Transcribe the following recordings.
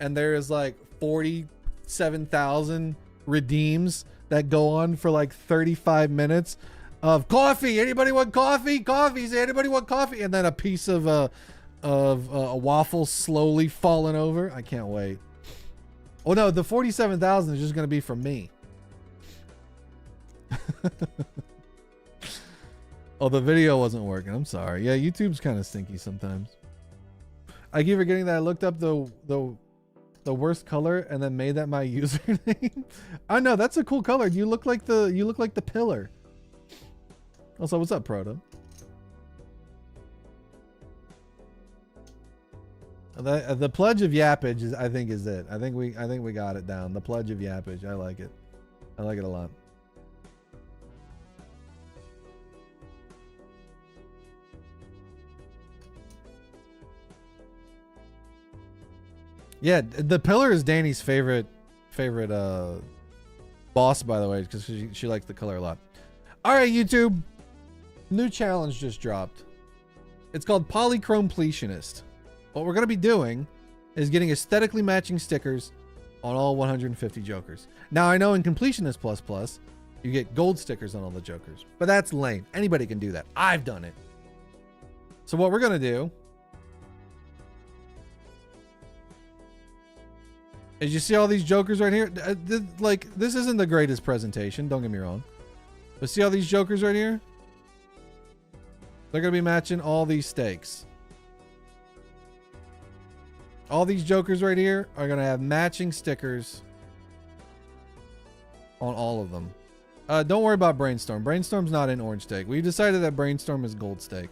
and there is like 47,000 redeems that go on for like 35 minutes of coffee. Anybody want coffee? Coffees. Anybody want coffee? And then a piece of a waffle slowly falling over. I can't wait. Oh no, the 47,000 is just going to be from me. Oh, the video wasn't working. I'm sorry. Yeah, YouTube's kind of stinky sometimes. I keep forgetting that I looked up the worst color and then made that my username. I know, that's a cool color. You look like the pillar. Also, what's up, Proto? The pledge of yappage is, I think, is it. I think we got it down. The pledge of yappage. I like it. I like it a lot. Yeah, the pillar is Danny's favorite boss, by the way, because she likes the color a lot. All right, YouTube. New challenge just dropped. It's called Polychrompletionist. What we're going to be doing is getting aesthetically matching stickers on all 150 Jokers. Now, I know in Completionist Plus, you get gold stickers on all the Jokers, but that's lame. Anybody can do that. I've done it. So what we're going to do is, you see all these Jokers right here? Like, this isn't the greatest presentation, don't get me wrong. But see all these Jokers right here? They're going to be matching all these stakes. All these Jokers right here are going to have matching stickers on all of them. Don't worry about Brainstorm. Brainstorm's not in orange stake. We decided that Brainstorm is gold stake,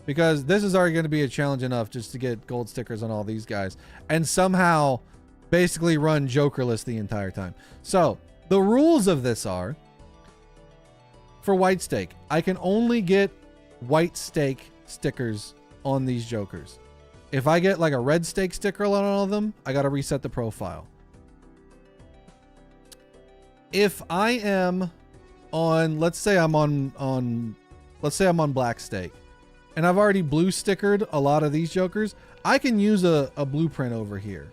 because this is already going to be a challenge enough just to get gold stickers on all these guys and somehow basically run Jokerless the entire time. So the rules of this are, for white stake, I can only get white stake stickers on these Jokers. If I get like a red stake sticker on all of them, I got to reset the profile. If I am on, let's say I'm on black stake, and I've already blue stickered a lot of these Jokers, I can use a blueprint over here.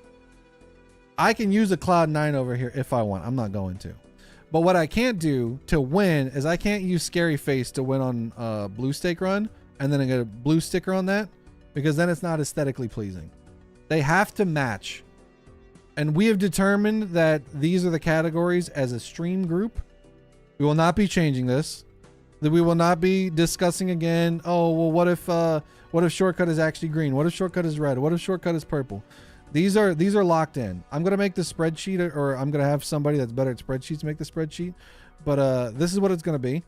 I can use a Cloud9 over here if I want. I'm not going to. But what I can't do to win is I can't use Scary Face to win on blue stake run and then I get a blue sticker on that, because then it's not aesthetically pleasing. They have to match. And we have determined that these are the categories as a stream group. We will not be changing this. That we will not be discussing again, oh, well, what if shortcut is actually green? What if shortcut is red? What if shortcut is purple? These are locked in. I'm going to make the spreadsheet, or I'm going to have somebody that's better at spreadsheets make the spreadsheet. But this is what it's going to be.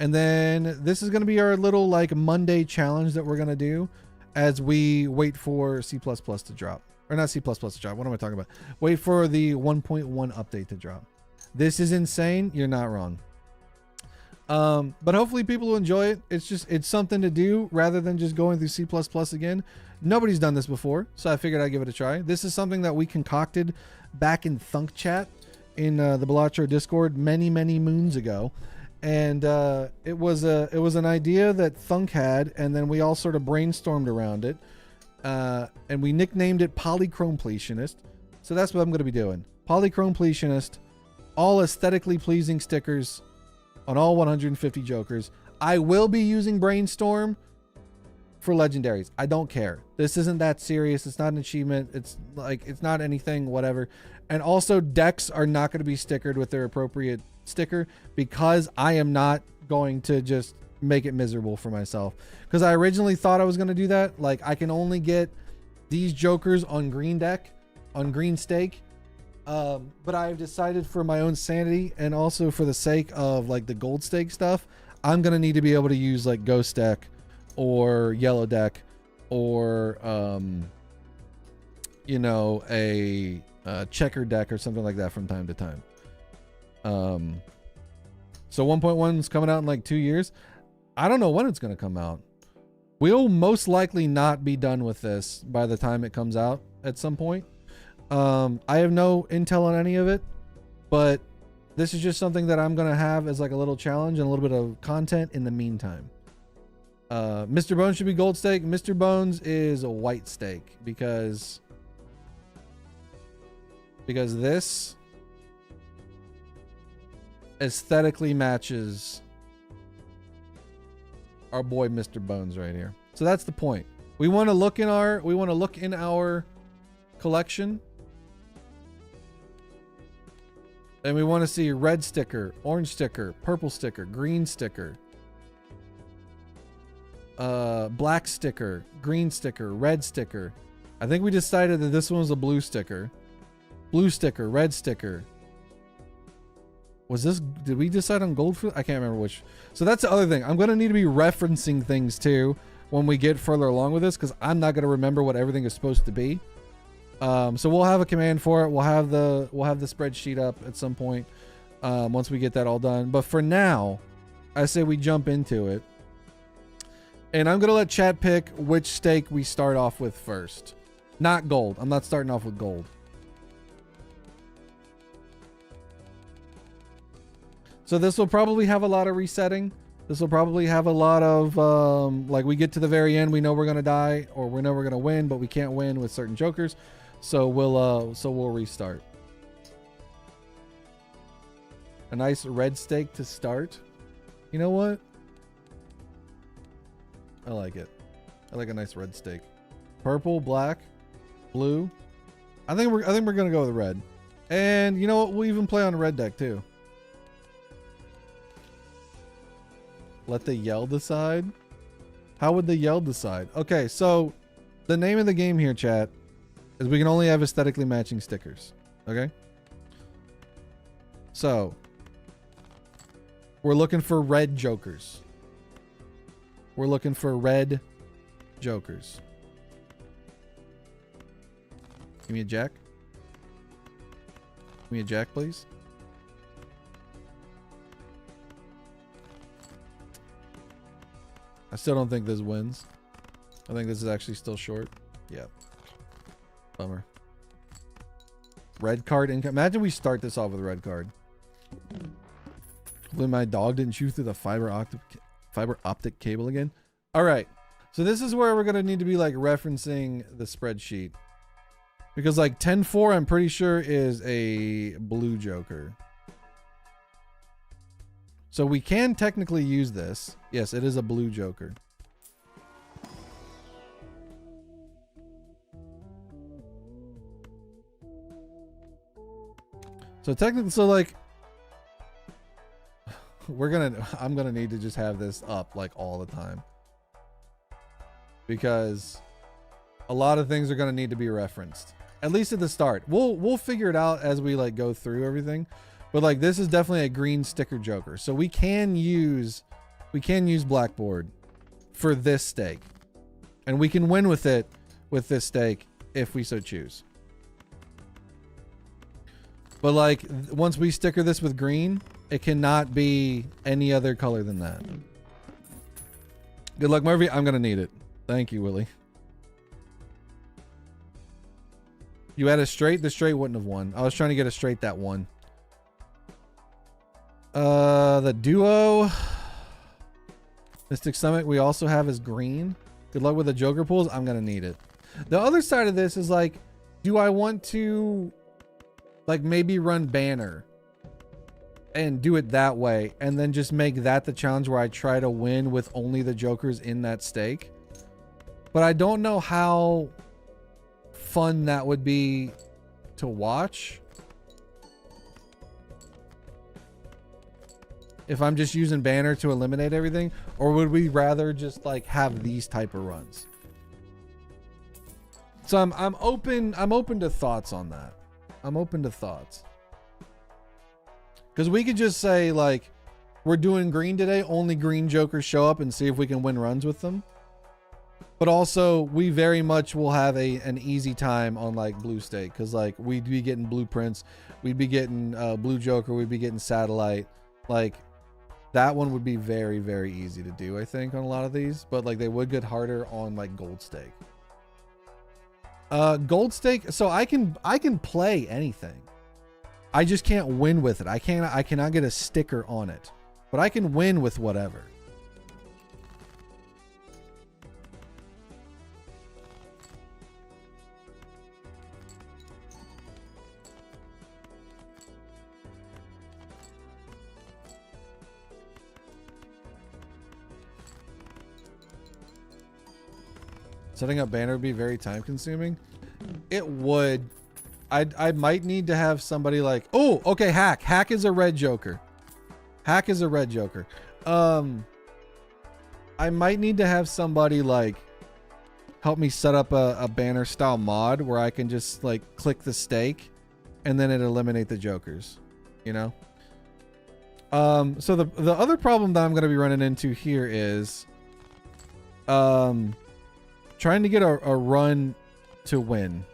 And then this is going to be our little like Monday challenge that we're going to do as we wait for C++ to drop. Or not C++ to drop. What am I talking about? Wait for the 1.1 update to drop. This is insane. You're not wrong. But hopefully people will enjoy it. It's something to do rather than just going through C++ again. Nobody's done this before, so I figured I'd give it a try. This is something that we concocted back in Thunk Chat in the Balatro Discord many moons ago. And it was an idea that Thunk had, and then we all sort of brainstormed around it. And we nicknamed it Polychrompletionist. So that's what I'm going to be doing. Polychrompletionist, all aesthetically pleasing stickers on all 150 Jokers. I will be using Brainstorm for legendaries. I don't care. This isn't that serious. It's not an achievement. It's not anything, whatever. And also decks are not going to be stickered with their appropriate sticker, because I am not going to just make it miserable for myself, because I originally thought I was going to do that. Like, I can only get these Jokers on green deck, on green stake. But I've decided, for my own sanity and also for the sake of like the gold stake stuff, I'm going to need to be able to use like ghost deck or yellow deck or, you know, a checker deck or something like that from time to time. So 1.1 is coming out in like 2 years. I don't know when it's going to come out. We'll most likely not be done with this by the time it comes out at some point. I have no intel on any of it, but this is just something that I'm going to have as like a little challenge and a little bit of content in the meantime. Mr. Bones should be gold stake. Mr. Bones is a white stake, because because this aesthetically matches our boy Mr. Bones right here. So that's the point. We want to look in our collection, and we want to see red sticker, orange sticker, purple sticker, green sticker, black sticker, green sticker, red sticker. I think we decided that this one was a blue sticker, red sticker. Did we decide on gold? I can't remember which. So that's the other thing. I'm going to need to be referencing things too when we get further along with this, because I'm not going to remember what everything is supposed to be. So we'll have a command for it. We'll have the spreadsheet up at some point once we get that all done. But for now, I say we jump into it. And I'm going to let chat pick which stake we start off with first. Not gold. I'm not starting off with gold. So this will probably have a lot of resetting. This will probably have a lot of, like we get to the very end, we know we're going to die, or we know we're going to win, but we can't win with certain jokers. So we'll restart. A nice red stake to start. You know what? I like it. I like a nice red stake. Purple, black, blue. I think we're going to go with red. And you know what? We'll even play on a red deck too. Let the yell decide. How would the yell decide? Okay, so the name of the game here, chat, is we can only have aesthetically matching stickers. Okay? So we're looking for red jokers. We're looking for red jokers. Give me a jack. Give me a jack, please. I still don't think this wins. I think this is actually still short. Yeah. Bummer. Red card income. Imagine we start this off with a red card. Hopefully my dog didn't chew through the fiber optic cable again. All right. So this is where we're going to need to be like referencing the spreadsheet. Because like 10-4, I'm pretty sure is a blue joker. So we can technically use this. Yes, it is a blue joker. So technically, so like, I'm gonna need to just have this up like all the time. Because a lot of things are gonna need to be referenced. At least at the start. We'll figure it out as we like go through everything. But like this is definitely a green sticker joker. So we can use Blackboard for this stake. And we can win with it with this stake if we so choose. But like once we sticker this with green, it cannot be any other color than that. Good luck, Murphy. I'm gonna need it. Thank you, Willie. You had a straight? The straight wouldn't have won. I was trying to get a straight that won. The duo Mystic Summit we also have is green. Good luck with the Joker pools. I'm gonna need it. The other side of this is like, do I want to like maybe run banner and do it that way and then just make that the challenge where I try to win with only the jokers in that stake? But I don't know how fun that would be to watch if I'm just using banner to eliminate everything, or would we rather just like have these type of runs? So I'm open to thoughts on that. I'm open to thoughts. Because we could just say like, we're doing green today, only green jokers show up and see if we can win runs with them. But also we very much will have an easy time on like blue stake. Cause like we'd be getting blueprints, we'd be getting blue joker, we'd be getting satellite. Like that one would be very, very easy to do, I think, on a lot of these, but like they would get harder on like gold stake. Gold stake, so I can play anything. I just can't win with it. I cannot get a sticker on it, but I can win with whatever. Setting up banner would be very time consuming. It would. I might need to have somebody like, oh, okay, hack. Hack is a red joker. Hack is a red joker. I might need to have somebody like help me set up a banner style mod where I can just like click the stake and then it eliminate the jokers, you know? So the other problem that I'm going to be running into here is trying to get a run to win.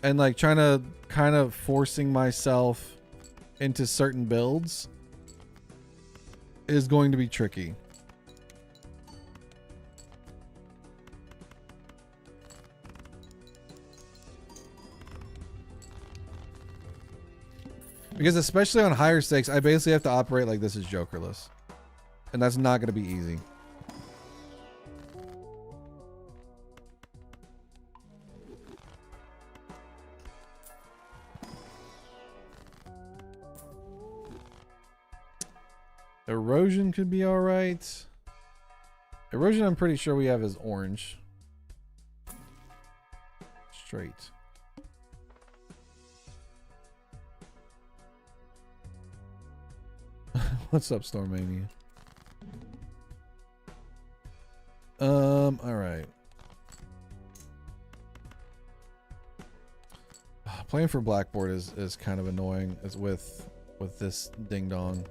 And like trying to kind of forcing myself into certain builds is going to be tricky. Because especially on higher stakes, I basically have to operate like this is jokerless. And that's not going to be easy. Erosion could be all right. Erosion, I'm pretty sure we have is orange. Straight. What's up, Stormania? All right. Playing for Blackboard is kind of annoying as with this ding dong.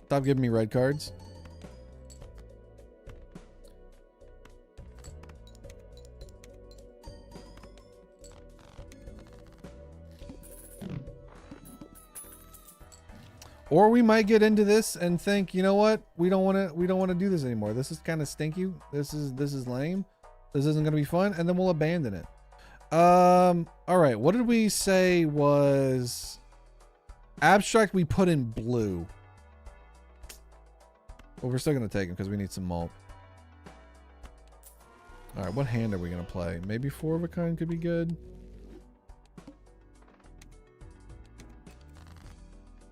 Stop giving me red cards. Or we might get into this and think, you know what? We don't want to do this anymore. This is kind of stinky. This is lame. This isn't going to be fun, and then we'll abandon it. All right. What did we say was abstract? We put in blue. Well, we're still going to take him because we need some malt. All right, what hand are we going to play? Maybe 4 of a kind could be good.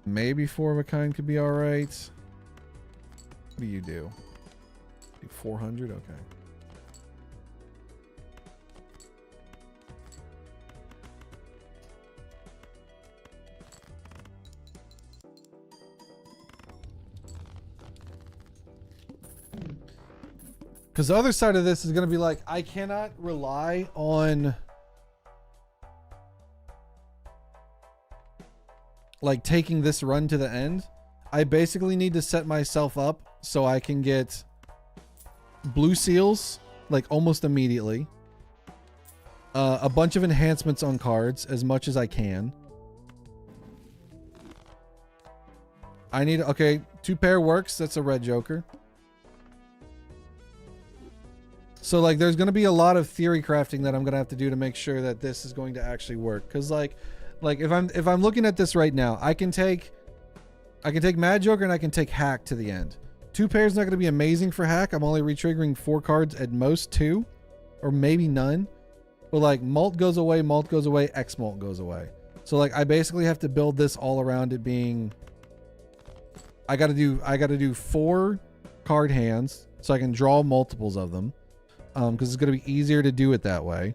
Maybe 4 of a kind could be all right. What do you do? 400? Okay. Because the other side of this is going to be like, I cannot rely on like taking this run to the end. I basically need to set myself up so I can get blue seals like almost immediately. A bunch of enhancements on cards as much as I can. I need, okay, 2 pair works. That's a red joker. So like there's going to be a lot of theory crafting that I'm going to have to do to make sure that this is going to actually work. Cause like if I'm looking at this right now, I can take Mad Joker and I can take Hack to the end. 2 pairs not going to be amazing for Hack. I'm only retriggering 4 cards at most 2 or maybe none. But like Malt goes away, X Malt goes away. So like I basically have to build this all around it being, I got to do 4 card hands so I can draw multiples of them. Because it's going to be easier to do it that way.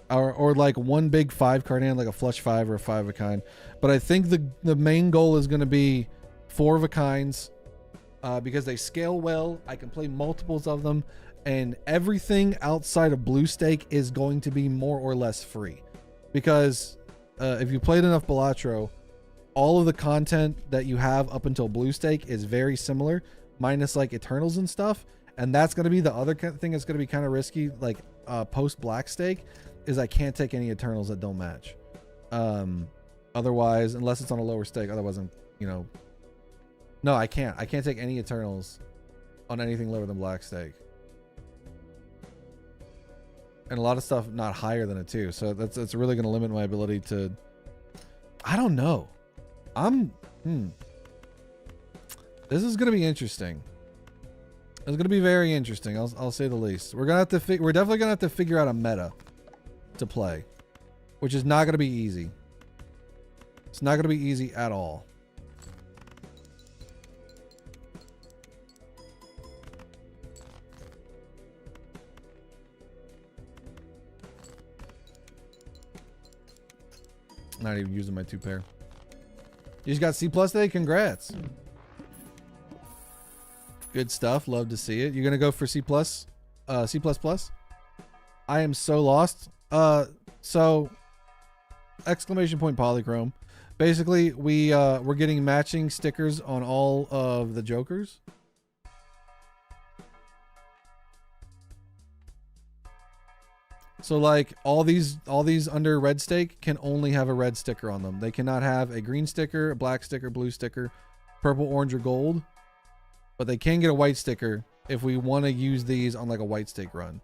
Or like 1 big 5 card hand, like a flush 5 or a 5 of a kind. But I think the main goal is going to be 4 of a kinds. Because they scale well. I can play multiples of them. And everything outside of Blue Stake is going to be more or less free. Because if you played enough Balatro, all of the content that you have up until Blue Stake is very similar. Minus like Eternals and stuff. And that's going to be the other thing that's going to be kind of risky, like post Black Stake, is I can't take any Eternals that don't match. Otherwise, unless it's on a lower stake, otherwise I'm, you know, no, I can't take any Eternals on anything lower than Black Stake. And a lot of stuff not higher than it too. So that's really going to limit my ability to, I don't know. This is going to be interesting. It's going to be very interesting. I'll say the least. We're definitely going to have to figure out a meta to play, which is not going to be easy. It's not going to be easy at all. Not even using my 2 pair. You just got C+ today? Congrats. Good stuff. Love to see it. You're going to go for C+? C++? I am so lost. So exclamation point Polychrome. Basically, we're getting matching stickers on all of the Jokers. So like all these under red stake can only have a red sticker on them. They cannot have a green sticker, a black sticker, blue sticker, purple, orange, or gold. But they can get a white sticker if we want to use these on like a white stake run.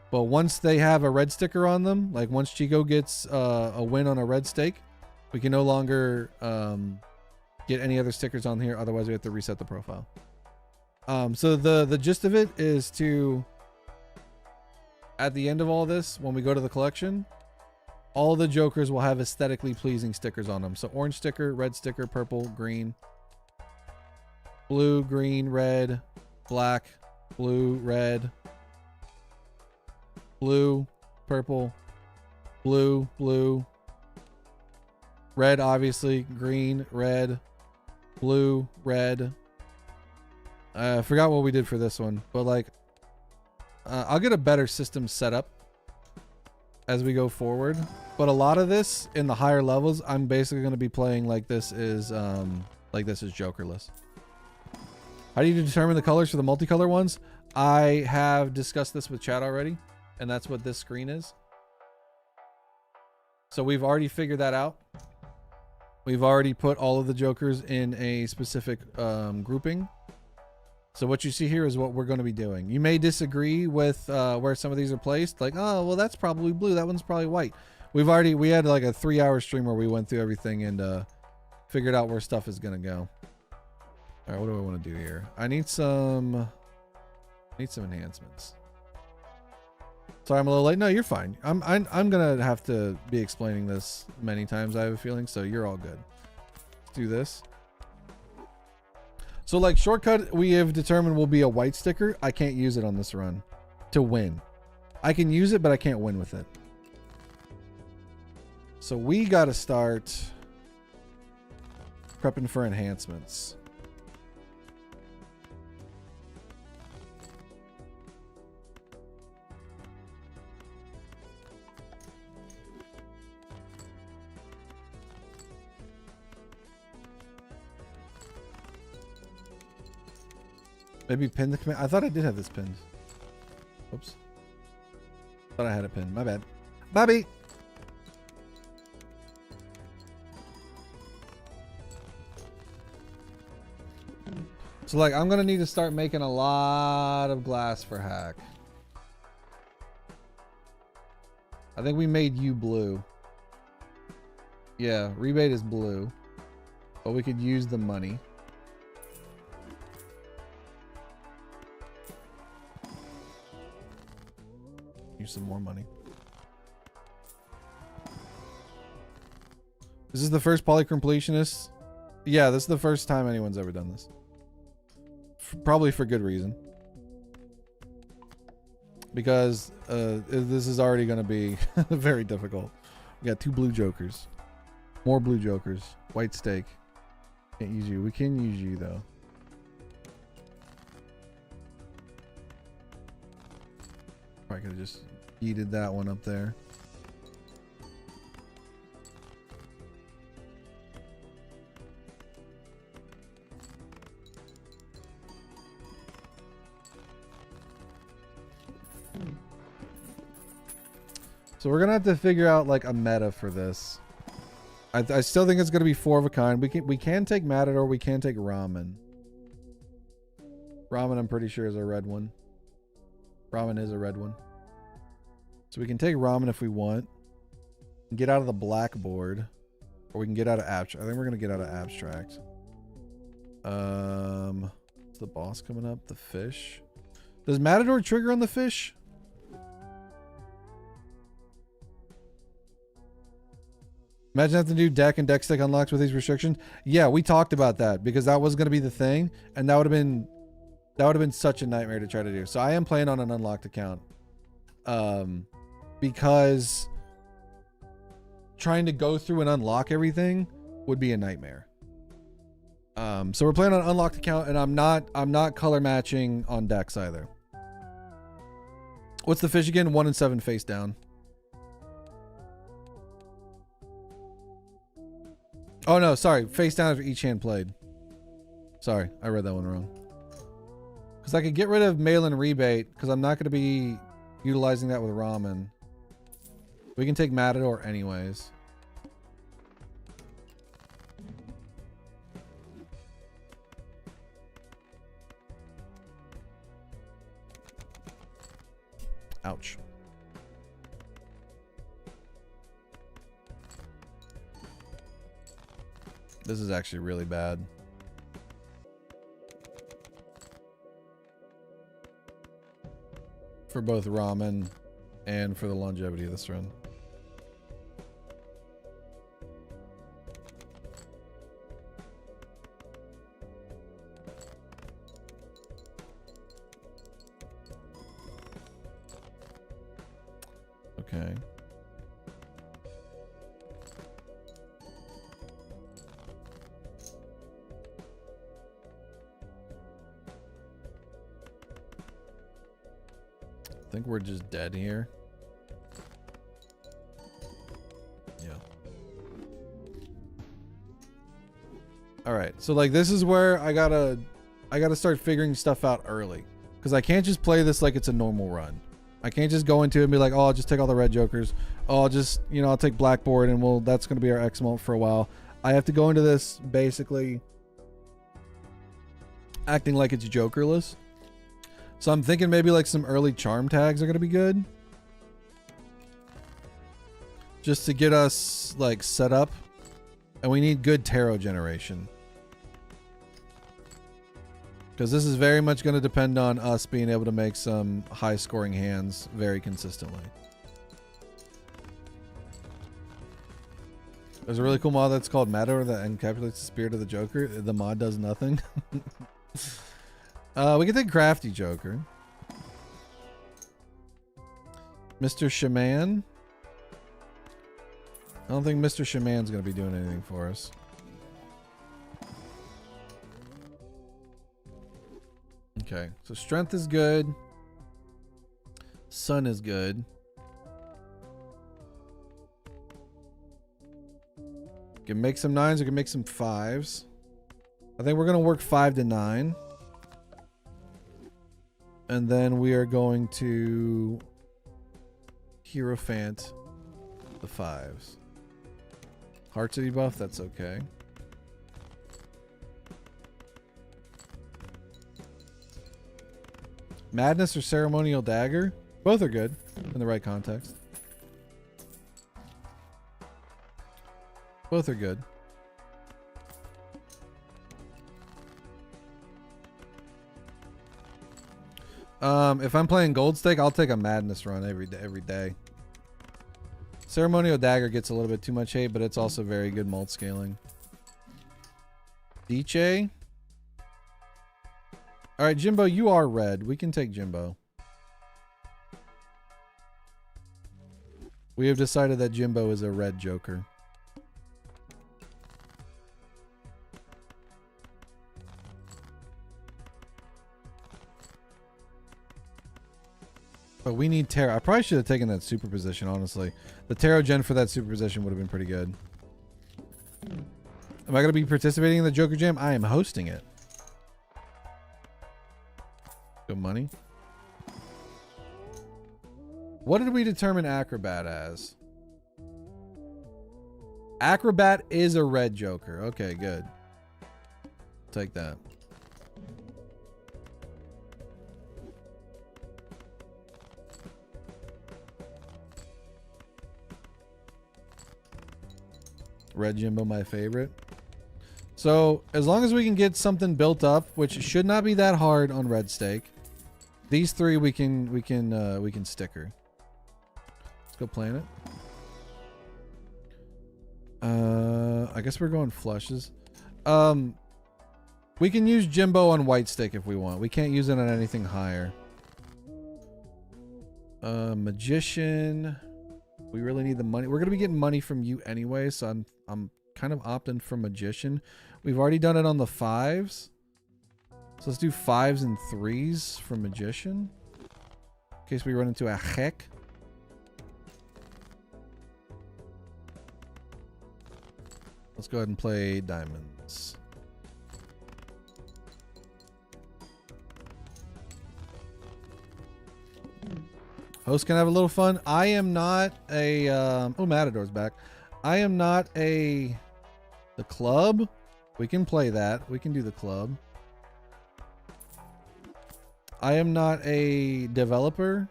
But once they have a red sticker on them, like once Chico gets a win on a red stake, we can no longer get any other stickers on here. Otherwise, we have to reset the profile. So the gist of it is to, at the end of all this, when we go to the collection, all the Jokers will have aesthetically pleasing stickers on them. So orange sticker, red sticker, purple, green, blue, green, red, black, blue, red, blue, purple, blue, blue, red, obviously, green, red, blue, red. I forgot what we did for this one, but like, I'll get a better system set up as we go forward. But a lot of this in the higher levels, I'm basically going to be playing like this is Jokerless. How do you determine the colors for the multicolor ones? I have discussed this with chat already, and that's what this screen is. So we've already figured that out. We've already put all of the Jokers in a specific grouping. So what you see here is what we're going to be doing. You may disagree with where some of these are placed. Like, oh, well, that's probably blue. That one's probably white. We had like a 3-hour stream where we went through everything and figured out where stuff is going to go. All right, what do I want to do here? I need some enhancements. Sorry, I'm a little late. No, you're fine. I'm going to have to be explaining this many times, I have a feeling, so you're all good. Let's do this. So like shortcut, we have determined will be a white sticker. I can't use it on this run to win. I can use it, but I can't win with it. So we got to start prepping for enhancements. Maybe pin the command. I thought I did have this pinned. Oops. Thought I had it pinned. My bad. Bobby! So like, I'm going to need to start making a lot of glass for hack. I think we made you blue. Yeah, rebate is blue. But we could use the money. Some more money. Is this the first Polychrompletionist? Yeah, this is the first time anyone's ever done this. Probably for good reason. Because this is already going to be very difficult. We got 2 blue Jokers. More blue Jokers. White stake. Can't use you. We can use you though. I could have just yeeted that one up there. So we're gonna have to figure out like a meta for this. I still think it's gonna be 4 of a kind. We can take Matador. We can take Ramen. Ramen, I'm pretty sure, is a red one. Ramen is a red one. So we can take Ramen if we want. Get out of the blackboard. Or we can get out of abstract. I think we're going to get out of abstract. Is the boss coming up? The fish. Does Matador trigger on the fish? Imagine having to do deck and deck stick unlocks with these restrictions. Yeah, we talked about that because that was going to be the thing. And that would have been such a nightmare to try to do. So I am playing on an unlocked account. Because trying to go through and unlock everything would be a nightmare. So we're playing on unlocked account, and I'm not color matching on decks either. What's the fish again? 1 and 7 face down. Oh no, sorry. Face down for each hand played. Sorry, I read that one wrong. Because I could get rid of mail-in rebate, because I'm not going to be utilizing that with ramen. We can take Matador anyways. Ouch. This is actually really bad. For both ramen and for the longevity of this run. Okay. I think we're just dead here. Yeah. All right. So like this is where I gotta start figuring stuff out early, because I can't just play this like it's a normal run. I can't just go into it and be like, oh, I'll just take all the red jokers. Oh, I'll just, you know, I'll take blackboard and that's going to be our X mult for a while. I have to go into this basically acting like it's jokerless. So I'm thinking maybe like some early charm tags are going to be good. Just to get us like set up. And we need good tarot generation. Because this is very much going to depend on us being able to make some high scoring hands very consistently. There's a really cool mod that's called Matador that encapsulates the spirit of the Joker. The mod does nothing. We can take Crafty Joker. Mr. Shaman. I don't think Mr. Shaman's going to be doing anything for us. Okay, so strength is good. Sun is good. Can make some 9s or can make some 5s. I think we're going to work 5 to 9. And then we are going to Hierophant the 5s. Heart City buff, that's okay. Madness or Ceremonial Dagger? Both are good in the right context. Both are good. If I'm playing Gold Stake, I'll take a Madness run every day. Ceremonial Dagger gets a little bit too much hate, but it's also very good mult scaling. Diche. Alright, Jimbo, you are red. We can take Jimbo. We have decided that Jimbo is a red Joker. But we need tarot. I probably should have taken that superposition, honestly. The tarot gen for that superposition would have been pretty good. Am I going to be participating in the Joker Jam? I am hosting it. Good money. What did we determine Acrobat as? Acrobat is a red Joker. Okay, good. Take that. Red Jimbo, my favorite. So as long as we can get something built up, which should not be that hard on red stake, these three we can sticker. Let's go planet. I guess we're going flushes. We can use Jimbo on white stake if we want. We can't use it on anything higher. Magician. We really need the money. We're gonna be getting money from you anyway, so I'm kind of opting for magician. We've already done it on the 5s. So let's do 5s and 3s for magician. In case we run into a heck. Let's go ahead and play diamonds. Host can have a little fun. I am not a oh, Matador's back. I am not the club. We can play that. We can do the club. I am not a developer,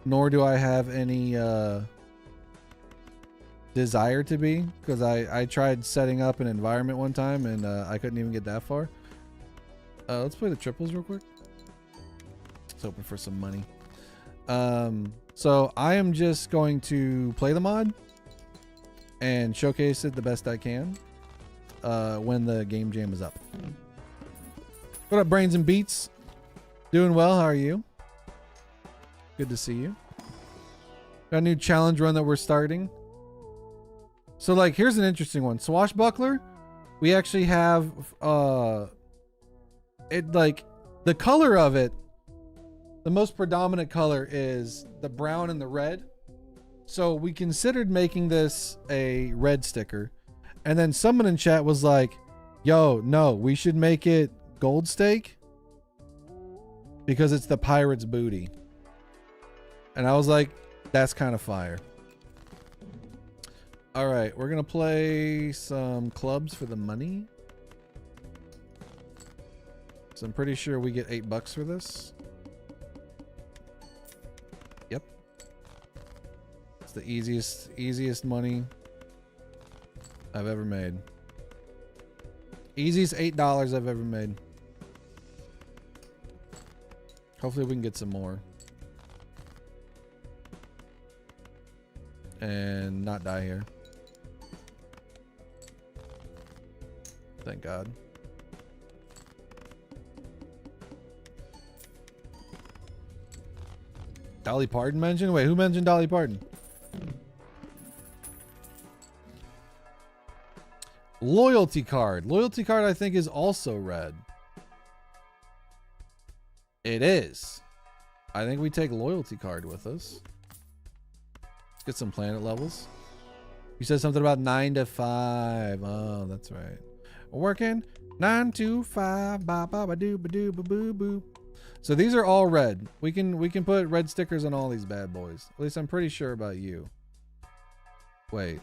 nor do I have any desire to be, because I tried setting up an environment one time and I couldn't even get that far. Let's play the triples real quick. Let's hoping for some money. So I am just going to play the mod and showcase it the best I can when the game jam is up. What up, Brains and Beats? Doing well. How are you? Good to see you. Got a new challenge run that we're starting. So like, here's an interesting one. Swashbuckler, we actually have it, like the color of it, the most predominant color is the brown and the red. So we considered making this a red sticker. And then someone in chat was like, yo, no, we should make it gold stake because it's the pirate's booty. And I was like, that's kind of fire. All right, we're going to play some clubs for the money. So I'm pretty sure we get $8 for this. Yep. It's the easiest money I've ever made. Easiest $8 I've ever made. Hopefully we can get some more. And not die here. Thank God. Dolly Parton mentioned? Wait, who mentioned Dolly Parton? Loyalty card. Loyalty card, I think, is also red. It is. I think we take loyalty card with us. Let's get some planet levels. You said something about 9 to 5. Oh, that's right. We're working 9 to 5. Ba ba ba doo ba doo ba boo boo. So these are all red. We can put red stickers on all these bad boys. At least I'm pretty sure about you. Wait.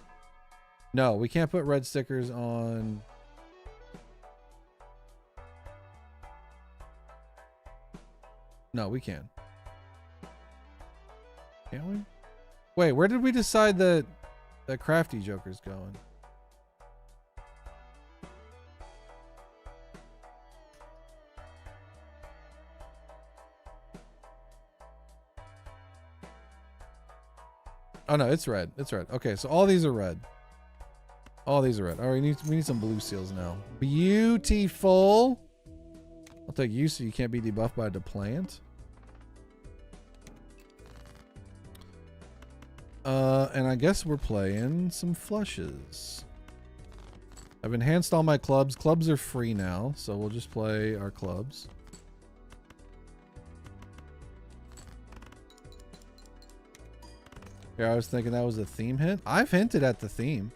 No, we can't put red stickers on. No, we can. Can't we? Wait, where did we decide that crafty joker's going? Oh no, it's red. It's red. Okay, so all these are red. All these are red. All right, we need some blue seals now. Beautiful. I'll take you so you can't be debuffed by the plant. And I guess we're playing some flushes. I've enhanced all my clubs. Clubs are free now, so we'll just play our clubs. Yeah, I was thinking that was a theme hint. I've hinted at the theme.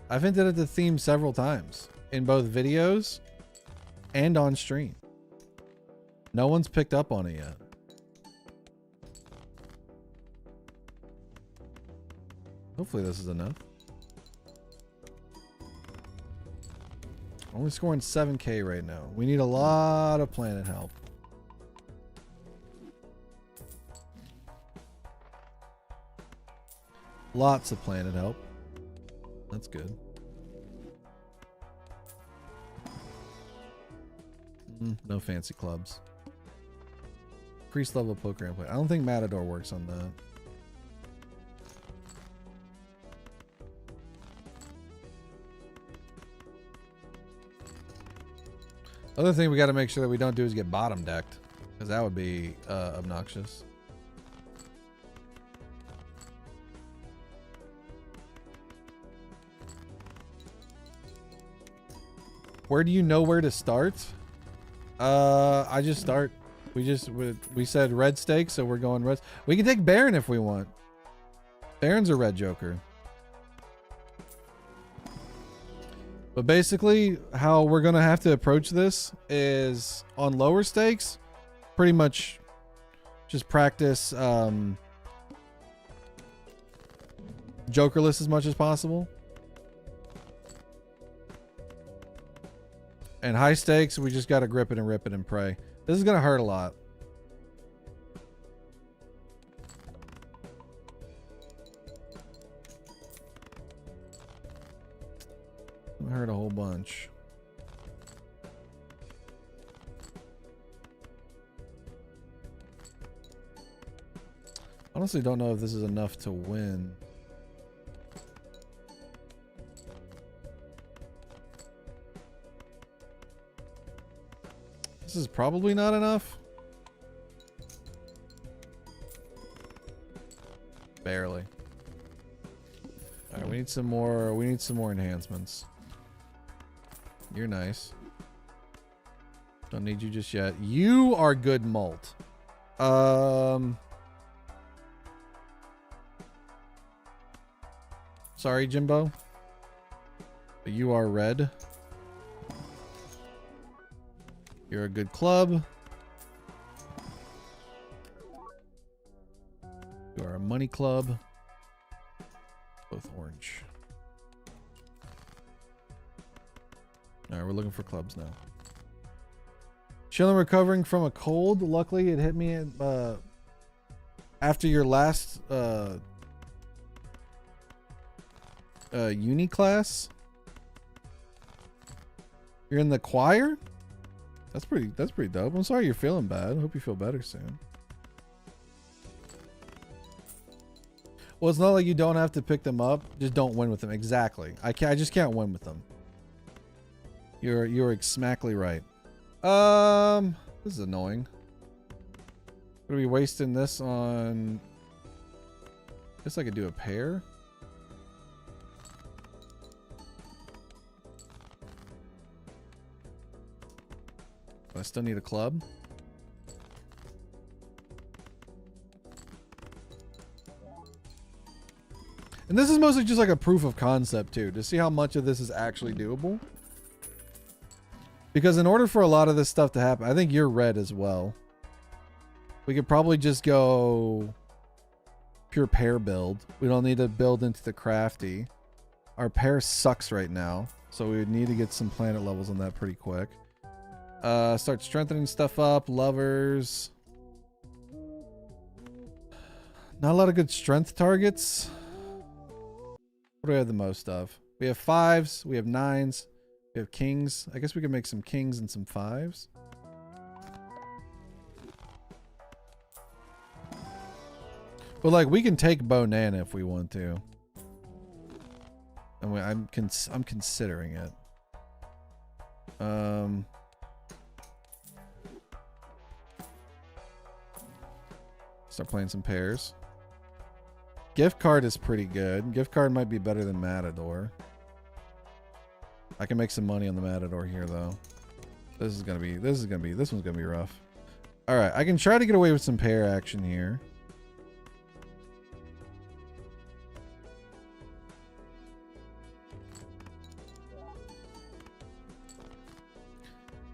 I've hinted at the theme several times in both videos and on stream. No one's picked up on it yet. Hopefully this is enough. Only scoring 7K right now. We need a lot of planet help. Lots of planet help. That's good. No fancy clubs. Increased level poker and play. I don't think Matador works on that. Other thing we got to make sure that we don't do is get bottom decked, because that would be obnoxious. Where do you know where to start? I just start. We said red stake, so we're going red. We can take Baron if we want. Baron's a red joker. But basically, how we're going to have to approach this is on lower stakes, pretty much just practice jokerless as much as possible. And high stakes, we just got to grip it and rip it and pray. This is going to hurt a lot. Hurt a whole bunch. Honestly, don't know if this is enough to win. This is probably not enough. Barely. All right, we need some more. We need some more enhancements. You're nice. Don't need you just yet. You are good malt. Sorry, Jimbo. But you are red. You're a good club. You are a money club. Both orange. Alright, we're looking for clubs now. Chilling, recovering from a cold. Luckily, it hit me after your last uni class. You're in the choir? That's pretty dope. I'm sorry you're feeling bad. I hope you feel better soon. Well, it's not like you don't have to pick them up. Just don't win with them. Exactly. I just can't win with them. You're smackly right. This is annoying. Gonna be wasting this on. Guess I could do a pair. I still need a club. And this is mostly just like a proof of concept too, to see how much of this is actually doable. Because in order for a lot of this stuff to happen, I think you're red as well. We could probably just go pure pair build. We don't need to build into the crafty. Our pair sucks right now, so we would need to get some planet levels on that pretty quick. Start strengthening stuff up. Lovers. Not a lot of good strength targets. What do we have the most of? We have 5s. We have 9s. We have kings. I guess we can make some kings and some 5s. But like, we can take Bonana if we want to. And I'm considering it. Start playing some pairs. Gift card is pretty good. Gift card might be better than Matador. I can make some money on the Matador here though. This one's gonna be rough. Alright, I can try to get away with some pair action here.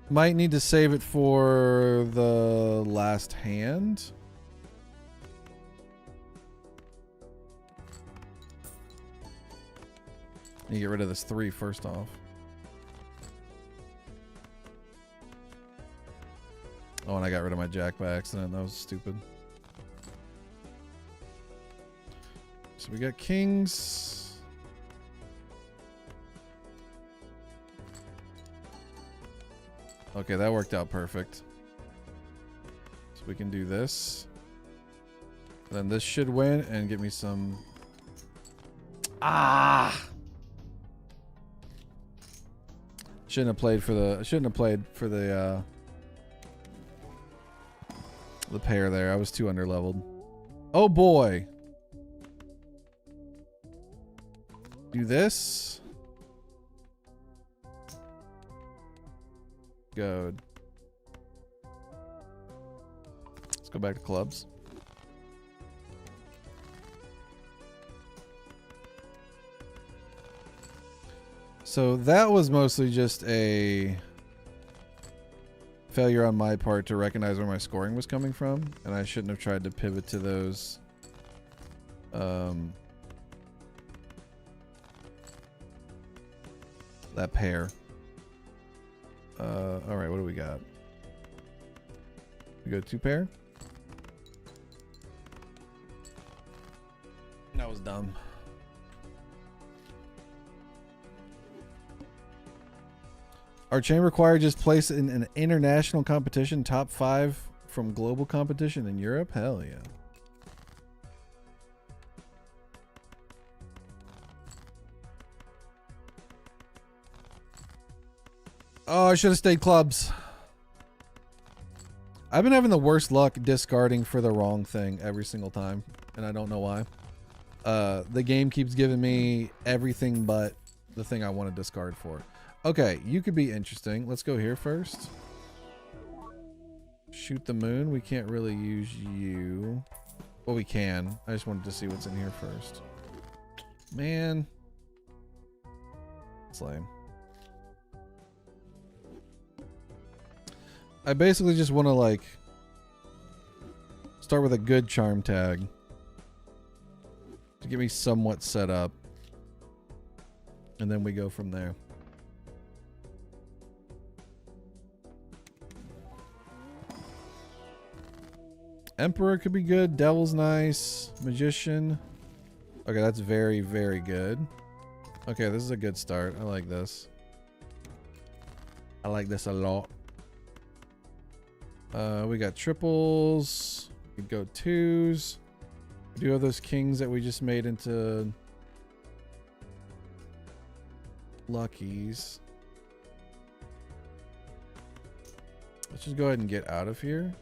Might need to save it for the last hand. You get rid of this 3 first off. Oh, and I got rid of my jack by accident. That was stupid. So we got kings. Okay, that worked out perfect. So we can do this. Then this should win and get me some... Ah! Shouldn't have played for the pair there. I was too underleveled. Oh boy. Do this. go. Let's go back to clubs. So that was mostly just a failure on my part to recognize where my scoring was coming from, and I shouldn't have tried to pivot to those that pair. All right, what do we got? We go 2 pair. That was dumb. Our chain required just place in an international competition, top 5 from global competition in Europe. Hell yeah. Oh, I should have stayed clubs. I've been having the worst luck discarding for the wrong thing every single time, and I don't know why. The game keeps giving me everything but the thing I want to discard for. Okay, you could be interesting. Let's go here first. Shoot the moon. We can't really use you. Well, we can. I just wanted to see what's in here first. Man. It's lame. I basically just want to, like, start with a good charm tag to get me somewhat set up. And then we go from there. Emperor could be good. Devil's nice. Magician. Okay, that's very, very good. Okay, this is a good start. I like this. I like this a lot. We got triples. We could go 2s. We do have those kings that we just made into luckies. Let's just go ahead and get out of here.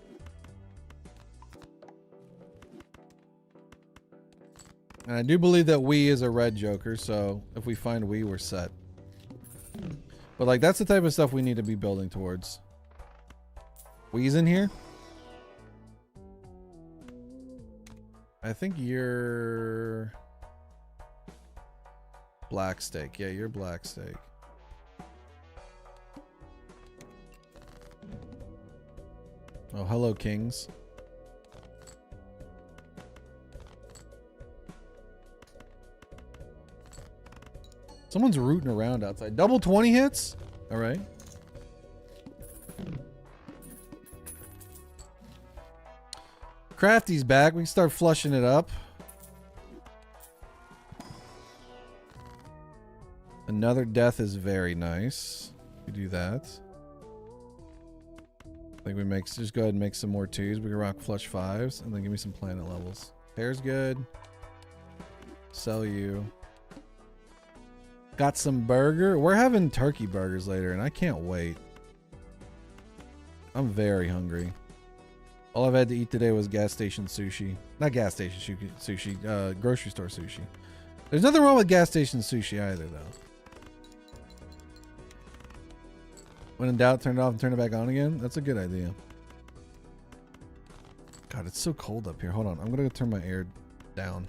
And I do believe that we is a red joker, so if we find we, we're set. But like, that's the type of stuff we need to be building towards. We's in here? I think you're black stake. Yeah, you're black stake. Oh, hello, kings. Someone's rooting around outside. Double 20 hits? All right. Crafty's back. We can start flushing it up. Another death is very nice. We do that. I think we make, just go ahead and make some more 2s. We can rock flush 5s and then give me some planet levels. Pair's good. Sell you. Got some burger. We're having turkey burgers later, and I can't wait. I'm very hungry. All I've had to eat today was gas station sushi. Not gas station sushi, grocery store sushi. There's nothing wrong with gas station sushi either, though. When in doubt, turn it off and turn it back on again. That's a good idea. God, it's so cold up here. Hold on. I'm going to turn my air down.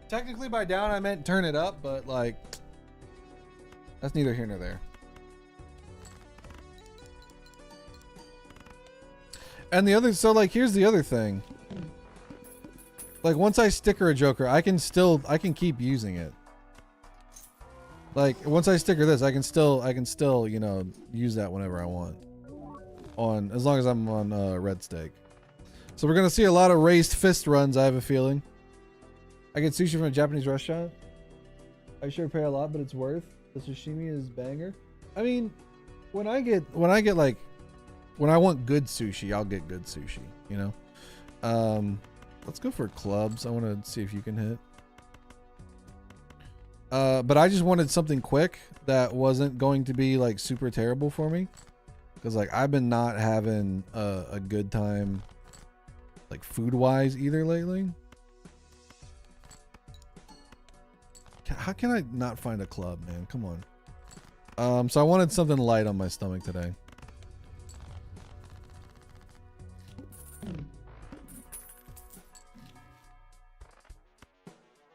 Technically by down I meant turn it up, but like that's neither here nor there. And the other, so like here's the other thing. Like once I sticker a joker, I can keep using it. Like once I sticker this, I can still, you know, use that whenever I want. On as long as I'm on red stake. So we're gonna see a lot of raised fist runs, I have a feeling. I get sushi from a Japanese restaurant. I sure pay a lot, but it's worth. The sashimi is banger. I mean, when I want good sushi, I'll get good sushi, you know? Let's go for clubs. I want to see if you can hit. But I just wanted something quick that wasn't going to be like super terrible for me. Because like I've been not having a good time like food wise either lately. How can I not find a club, man? Come on. So I wanted something light on my stomach today.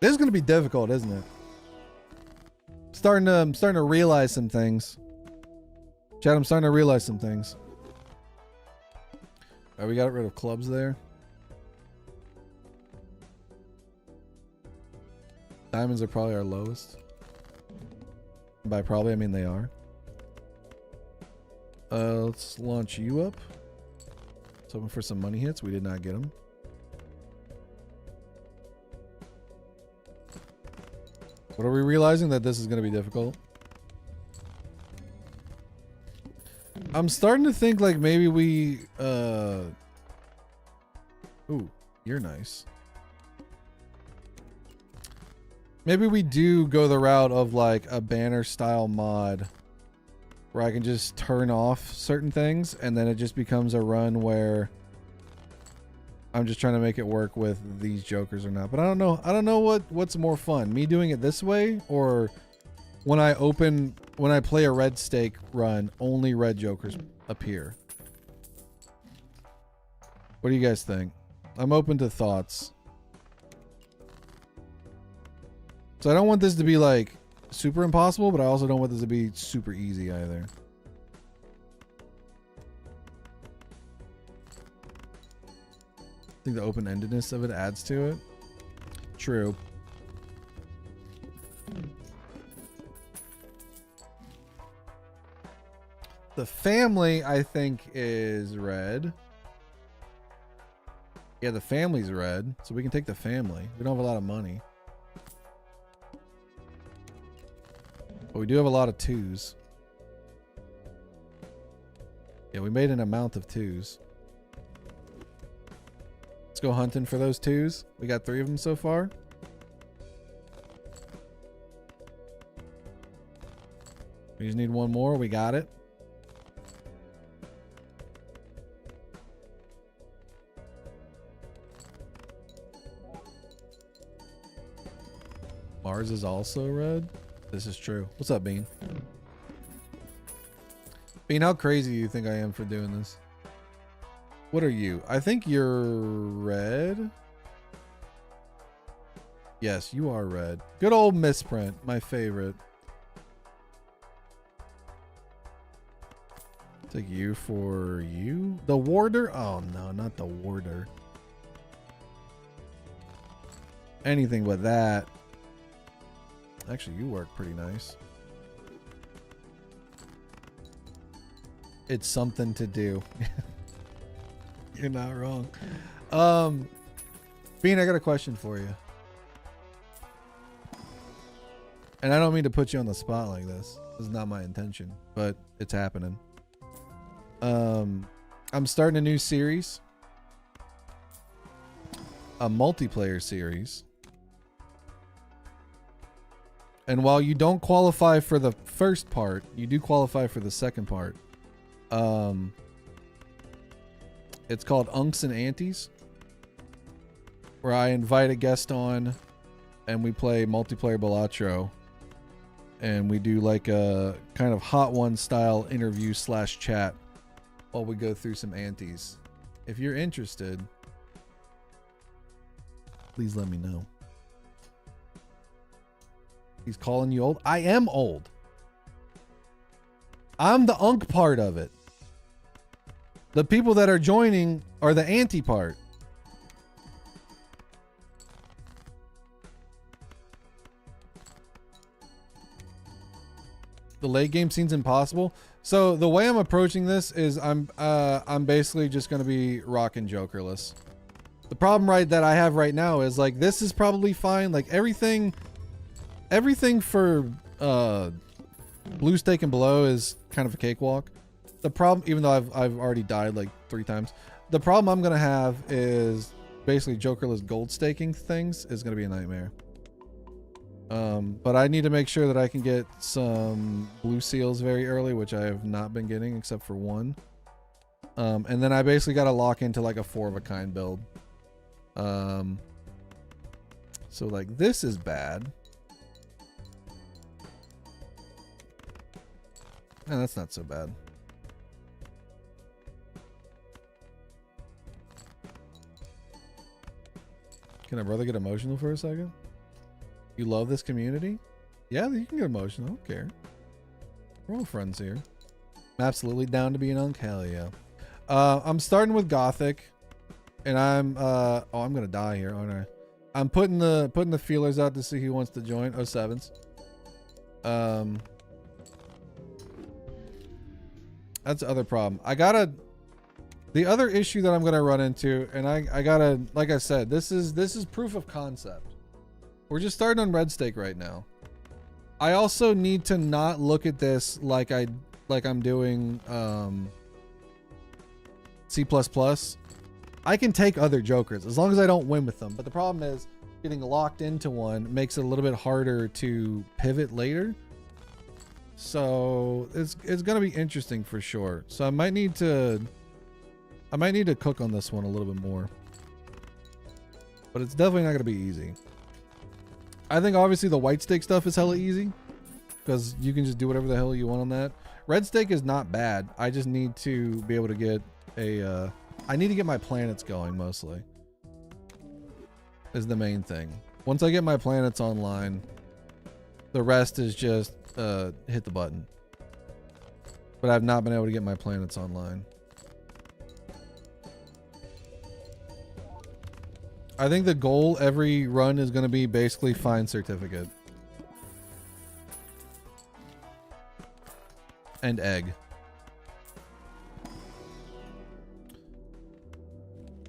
This is gonna be difficult, isn't it? I'm starting to realize some things. Chad, I'm starting to realize some things. All right, we got rid of clubs there. Diamonds are probably our lowest. By probably, I mean they are. Let's launch you up. Let's hoping for some money hits. We did not get them. What are we realizing? That this is going to be difficult? I'm starting to think like maybe we... Ooh, you're nice. Maybe we do go the route of like a banner style mod where I can just turn off certain things and then it just becomes a run where I'm just trying to make it work with these jokers or not. But I don't know what's more fun, me doing it this way or when I play a red stake run, only red jokers appear. What do you guys think? I'm open to thoughts. So I don't want this to be like super impossible, but I also don't want this to be super easy either. I think the open-endedness of it adds to it. True. The family, I think, is red. Yeah, the family's red, so we can take the family. We don't have a lot of money. But we do have a lot of twos. Yeah, we made an amount of twos. Let's go hunting for those twos. We got 3 of them so far. We just need 1 more. We got it. Mars is also red. This is true. What's up, Bean? Bean, how crazy do you think I am for doing this? What are you? I think you're red. Yes, you are red. Good old misprint. My favorite. Take you for you. The warder? Oh, no, not the warder. Anything but that. Actually, you work pretty nice. It's something to do. You're not wrong. Bean, I got a question for you. And I don't mean to put you on the spot like this. This is not my intention, but it's happening. I'm starting a new series. A multiplayer series. And while you don't qualify for the first part, you do qualify for the second part. It's called Unks and Anties, where I invite a guest on and we play multiplayer Balatro. And we do like a kind of Hot One style interview / chat while we go through some anties. If you're interested, please let me know. He's calling you old. I am old. I'm the unk part of it. The people that are joining are the anti part. The late game scene's impossible. So the way I'm approaching this is I'm basically just going to be rocking jokerless. The problem that I have right now is like this is probably fine. Like everything for blue stake and below is kind of a cakewalk. The problem, even though I've already died like 3 times, the problem I'm gonna have is basically jokerless gold staking things is gonna be a nightmare. But I need to make sure that I can get some blue seals very early, which I have not been getting except for one. And then I basically got to lock into like a 4 of a kind build. So like this is bad. And that's not so bad. Can a brother get emotional for a second? You love this community? Yeah, you can get emotional. I don't care. We're all friends here. I'm absolutely down to be an unk. Hell yeah. I'm starting with Gothic. And I'm oh, I'm gonna die here, aren't I? I'm putting the feelers out to see who wants to join. 07s. That's the other problem. The other issue that I'm gonna run into, and I gotta, like I said, this is proof of concept. We're just starting on Red Stake right now. I also need to not look at this like I'm doing C++. I can take other jokers as long as I don't win with them. But the problem is getting locked into one makes it a little bit harder to pivot later. So it's gonna be interesting for sure. So I might need to cook on this one a little bit more. But it's definitely not gonna be easy. I think obviously the white stake stuff is hella easy because you can just do whatever the hell you want on that. Red stake is not bad. I just need to be able to get a I need to get my planets going mostly. Is the main thing. Once I get my planets online, the rest is just hit the button. But I've not been able to get my planets online. I think the goal every run is going to be basically find certificate. And egg.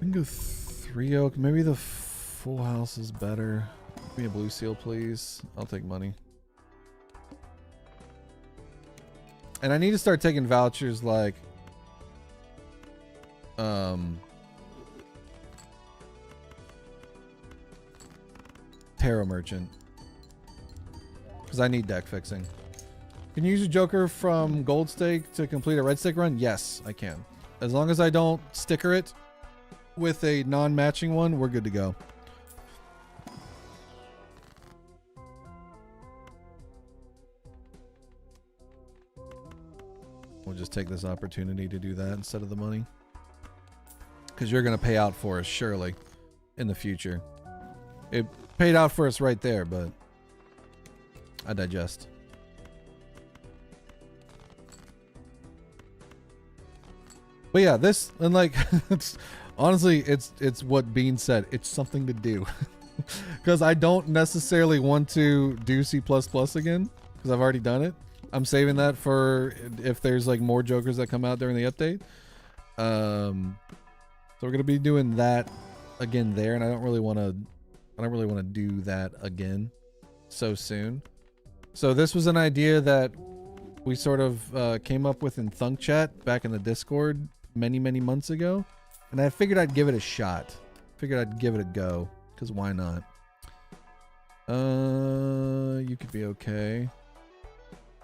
We can go 3 oak. Maybe the full house is better. Give me a blue seal, please. I'll take money. And I need to start taking vouchers like Tarot Merchant. Because I need deck fixing. Can you use a joker from Gold Stake to complete a Red Stake run? Yes, I can. As long as I don't sticker it with a non-matching one, we're good to go. We'll just take this opportunity to do that instead of the money. Because you're going to pay out for us, surely, in the future. It paid out for us right there, but I digest. But yeah, this, and like, honestly, it's what Bean said. It's something to do. Because I don't necessarily want to do C++ again, because I've already done it. I'm saving that for if there's like more jokers that come out during the update. So we're gonna be doing that again there, and I don't really want to do that again so soon. So this was an idea that we sort of came up with in Thunk Chat back in the Discord many months ago, and I figured I'd give it a shot. Figured I'd give it a go, because why not? You could be okay.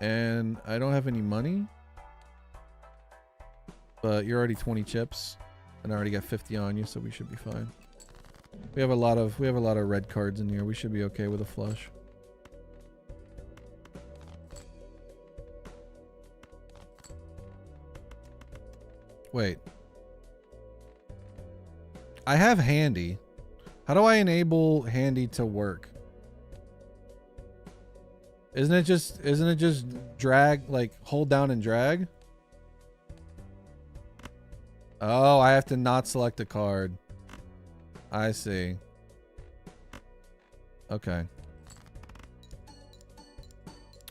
And I don't have any money, but you're already 20 chips, and I already got 50 on you, so we should be fine. We have a lot of red cards in here. We should be okay with a flush. Wait. I have handy. How do I enable handy to work? Isn't it just drag, like hold down and drag? Oh, I have to not select a card. I see. Okay.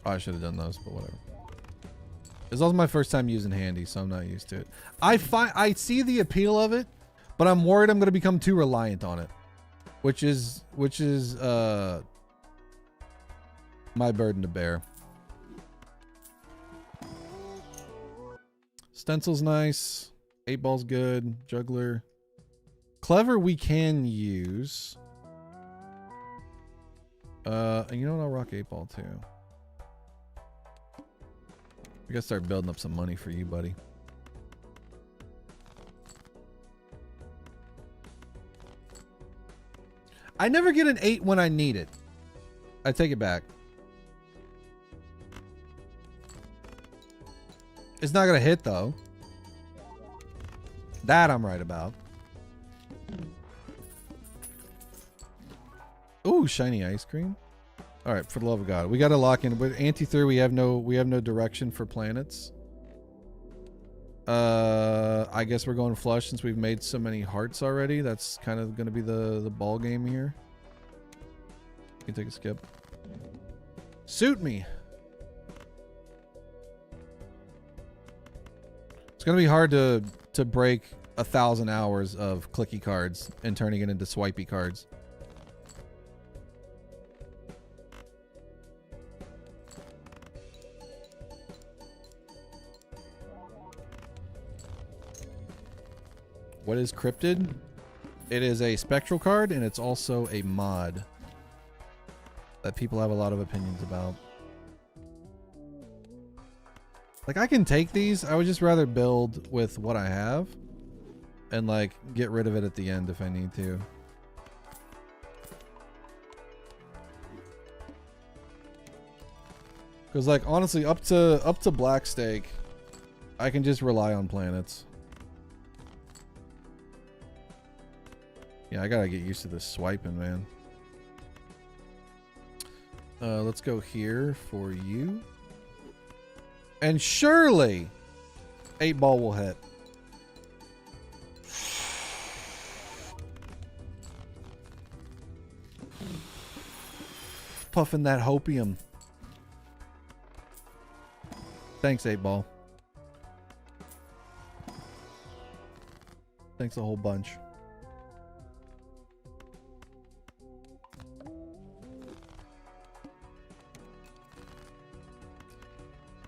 Oh, I should have done those, but whatever. It's also my first time using handy, so I'm not used to it. I see the appeal of it, but I'm worried I'm going to become too reliant on it, which is my burden to bear. Stencil's nice. 8 ball's good. Juggler. Clever we can use. And you know what? I'll rock 8-ball too. We gotta start building up some money for you, buddy. I never get an 8 when I need it. I take it back. It's not gonna hit though. That I'm right about. Ooh, shiny ice cream. All right, for the love of God, we got to lock in. With Anti-3, we have no direction for planets. I guess we're going flush since we've made so many hearts already. That's kind of going to be the ball game here. You can take a skip. Suit me. It's going to be hard to break 1,000 hours of clicky cards and turning it into swipey cards. What is Cryptid? It is a spectral card, and it's also a mod that people have a lot of opinions about. Like, I can take these. I would just rather build with what I have and, like, get rid of it at the end if I need to. Because, like, honestly, up to Black Stake, I can just rely on planets. Yeah, I gotta get used to this swiping, man. Let's go here for you. And surely 8-ball will hit. Puffing that hopium. Thanks, 8-ball. Thanks a whole bunch.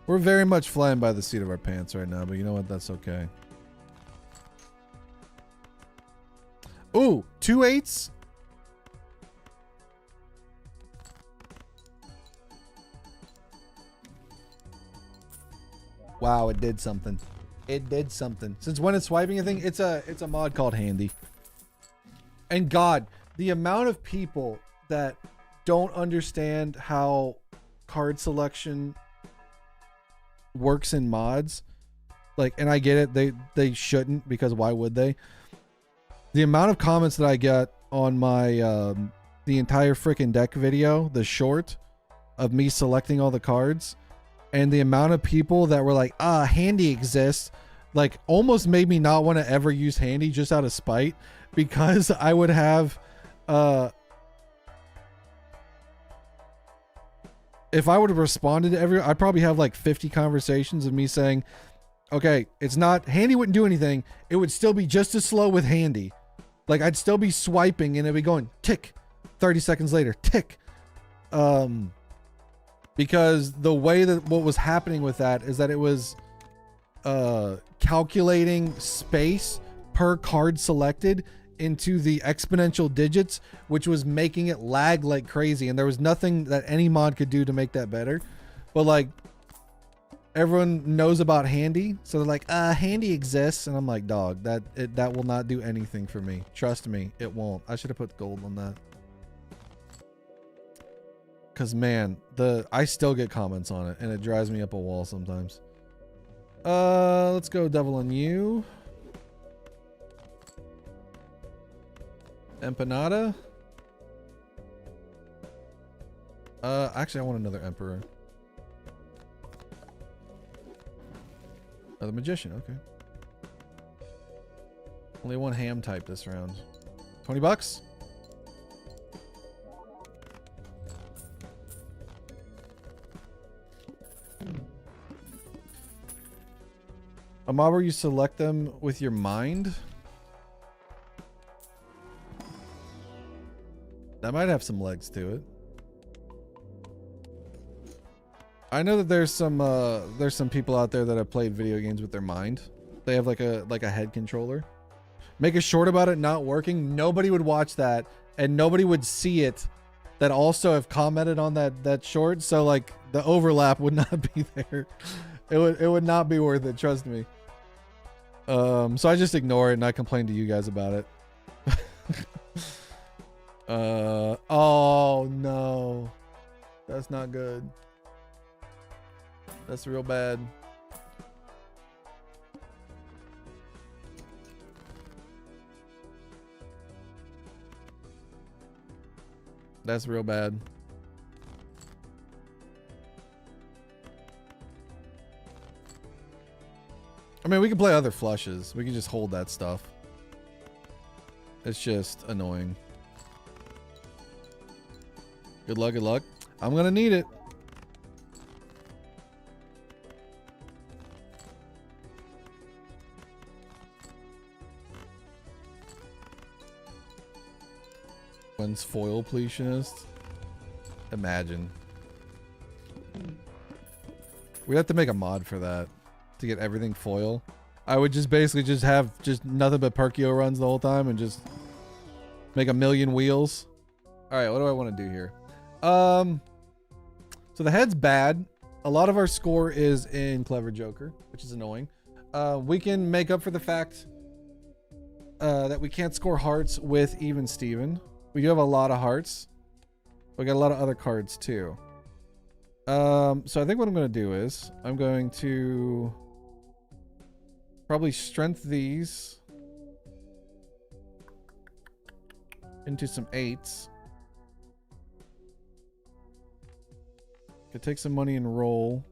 We're very much flying by the seat of our pants right now, but you know what? That's okay. Ooh, 2 8s? Wow, it did something. It did something. Since when it's swiping a thing, it's a mod called Handy. And God, the amount of people that don't understand how card selection works in mods, like, and I get it, they shouldn't, because why would they? The amount of comments that I get on my the entire freaking deck video, the short of me selecting all the cards, and the amount of people that were like, Handy exists, like, almost made me not want to ever use Handy, just out of spite, because I would have if I would have responded to I'd probably have like 50 conversations of me saying, okay, it's not, Handy wouldn't do anything. It would still be just as slow with Handy. Like, I'd still be swiping and it'd be going tick, 30 seconds later, tick. Because the way that what was happening with that is that it was calculating space per card selected into the exponential digits, which was making it lag like crazy, and there was nothing that any mod could do to make that better. But like, everyone knows about Handy, so they're like, Handy exists, and I'm like, dog, that will not do anything for me. Trust me, it won't. I should have put gold on that, because man, I still get comments on it and it drives me up a wall sometimes. Let's go Devil on you. Empanada. Actually, I want another Emperor. Oh, the Magician. Okay. Only one ham type this round. 20 bucks. A mob where you select them with your mind. That might have some legs to it. I know that there's some people out there that have played video games with their mind. They have like a head controller. Make a short about it not working. Nobody would watch that, and nobody would see it that also have commented on that short, so like the overlap would not be there. It would not be worth it, trust me. So I just ignore it and I complain to you guys about it. Oh no. That's not good. That's real bad. That's real bad. I mean, we can play other flushes. We can just hold that stuff. It's just annoying. Good luck, good luck. I'm gonna need it. When's Foilpletionist? Imagine. We'd have to make a mod for that to get everything foil. I would just basically just have just nothing but Perkio runs the whole time and just make a million wheels. All right, what do I want to do here? So the head's bad. A lot of our score is in Clever Joker, which is annoying. We can make up for the fact that we can't score hearts with Even Steven. We do have a lot of hearts. We got a lot of other cards too. So I think what I'm going to do is I'm going to probably strength these into some 8s. Could take some money and roll.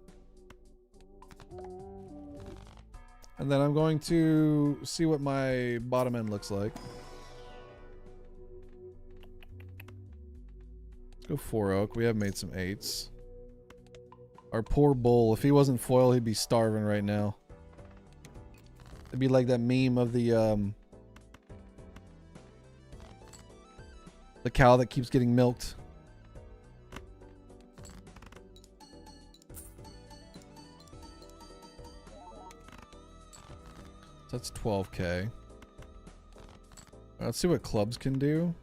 And then I'm going to see what my bottom end looks like. Let's go 4 oak. We have made some 8s. Our poor bull. If he wasn't foil, he'd be starving right now. It'd be like that meme of the cow that keeps getting milked. So that's 12k. Let's see what clubs can do.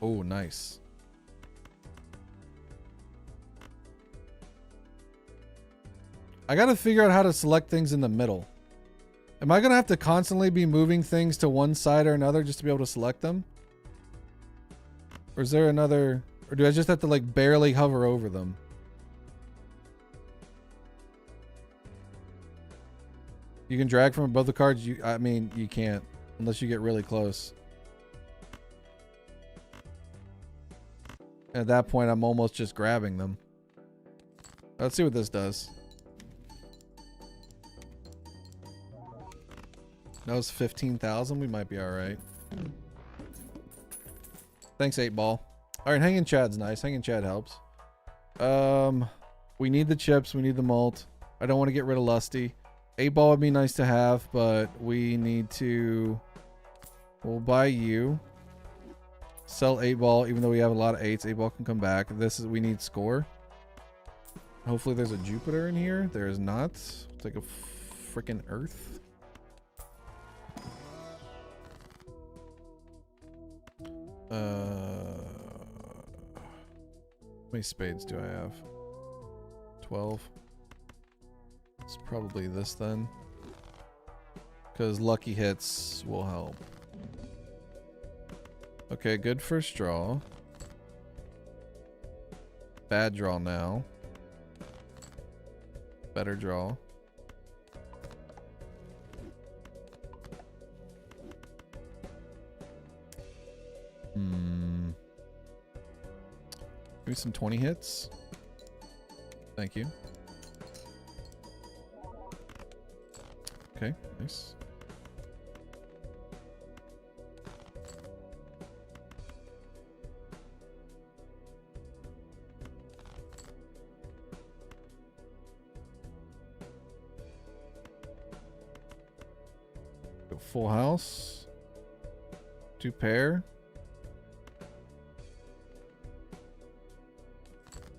Oh, nice. I gotta figure out how to select things in the middle. Am I gonna have to constantly be moving things to one side or another just to be able to select them? Or is there another... Or do I just have to like barely hover over them? You can drag from above the cards? I mean, you can't. Unless you get really close. At that point, I'm almost just grabbing them. Let's see what this does. That was 15,000. We might be all right. Thanks, 8-ball. All right, hanging Chad's nice. Hanging Chad helps. We need the chips. We need the malt. I don't want to get rid of Lusty. 8-ball would be nice to have, but we need to... We'll buy you. Sell 8-ball, even though we have a lot of 8s. 8-ball can come back. We need score. Hopefully there's a Jupiter in here. There is not. It's like a freaking Earth. How many spades do I have? 12. It's probably this then. Because lucky hits will help. Okay, good first draw. Bad draw now. Better draw. Give me some 20 hits. Thank you. Okay, nice. Go full house. 2 pair.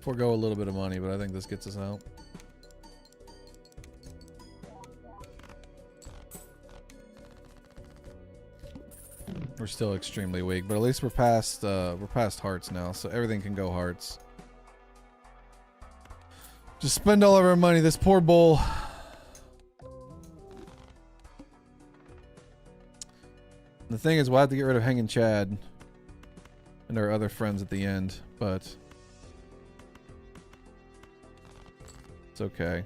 Forego a little bit of money, but I think this gets us out. We're still extremely weak, but at least we're past hearts now, so everything can go hearts. Just spend all of our money. This poor bull. The thing is, we'll have to get rid of Hanging Chad and our other friends at the end, but it's okay.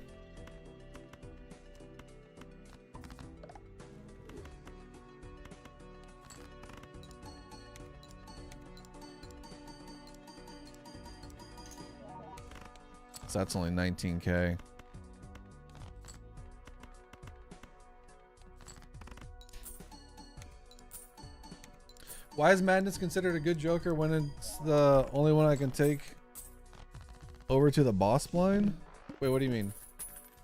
So that's only 19K. Why is Madness considered a good Joker when it's the only one I can take over to the boss blind? Wait, what do you mean?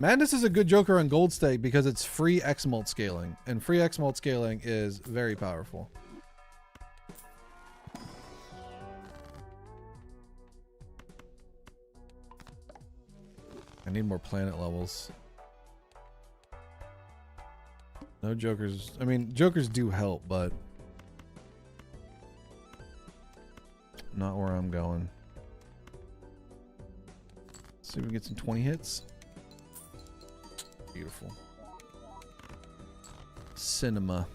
Madness is a good Joker on Gold Stake because it's free X-Mult scaling, and free X-Mult scaling is very powerful. I need more planet levels. No Jokers. I mean, Jokers do help, but not where I'm going. See if we get some 20 hits. Beautiful. Cinema.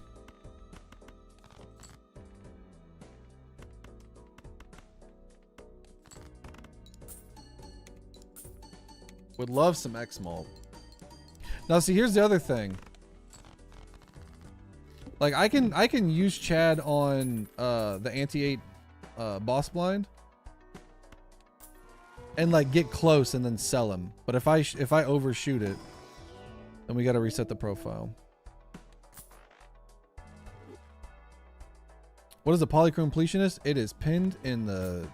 Would love some X-Mult. Now see, here's the other thing. Like I can use Chad on the anti-8 boss blind and like get close and then sell him. But if I overshoot it, then we got to reset the profile. What is a Polychrompletionist? It is pinned in the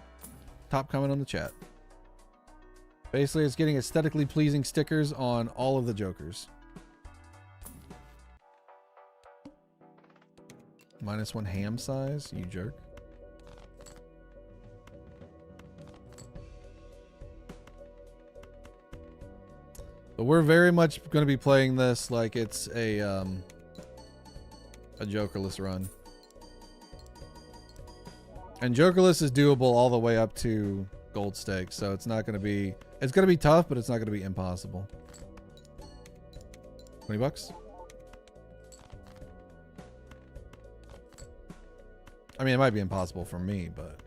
top comment on the chat. Basically, it's getting aesthetically pleasing stickers on all of the Jokers. -1 ham size, you jerk. But we're very much going to be playing this like it's a Jokerless run. And Jokerless is doable all the way up to Gold Stake, so it's not going to be... It's going to be tough, but it's not going to be impossible. 20 bucks? I mean, it might be impossible for me, but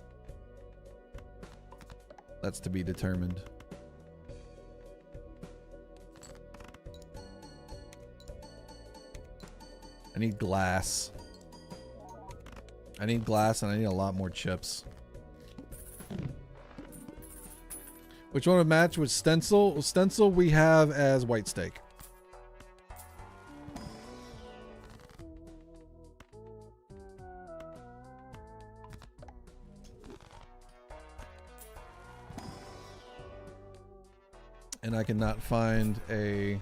that's to be determined. I need glass. I need glass and I need a lot more chips. Which one would match with Stencil? Stencil we have as White Steak. And I cannot find a...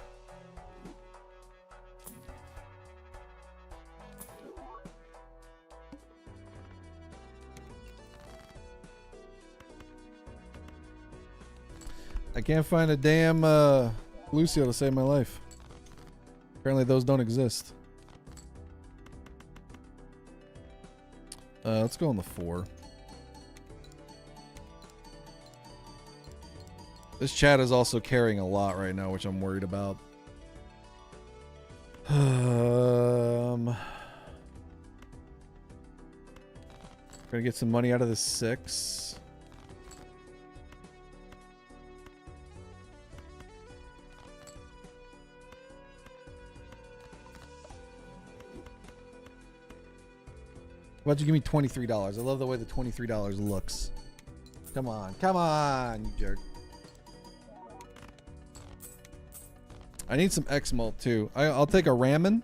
I can't find a damn Lucio to save my life. Apparently those don't exist. Let's go on the 4. This chat is also carrying a lot right now, which I'm worried about. Gonna get some money out of the 6. Why don't you give me $23? I love the way the $23 looks. Come on, you jerk. I need some X-Mult too. I'll take a ramen.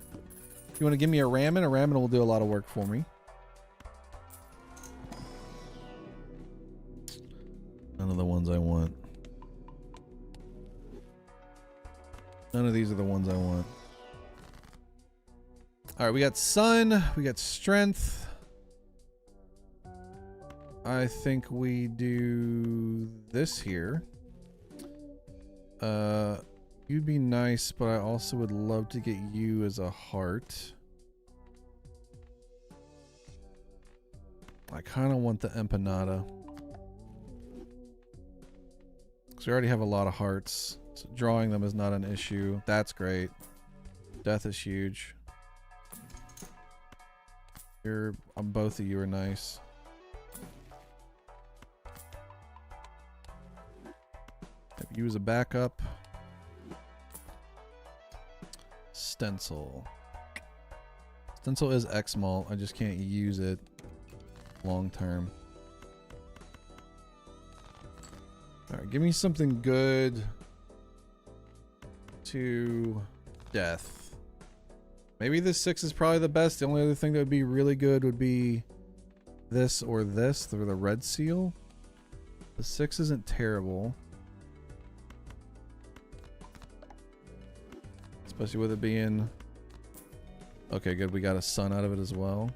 If you want to give me a ramen will do a lot of work for me. None of the ones I want. None of these are the ones I want. All right, we got Sun, we got Strength. I think we do this here. You'd be nice, but I also would love to get you as a heart. I kind of want the empanada. Because we already have a lot of hearts. So drawing them is not an issue. That's great. Death is huge. Both of you are nice. Use a backup. Stencil. Stencil is X-Malt. I just can't use it long term. Alright, give me something good to death. Maybe this 6 is probably the best. The only other thing that would be really good would be this or this for the red seal. The 6 isn't terrible. Especially with it being... Okay, good. We got a sun out of it as well.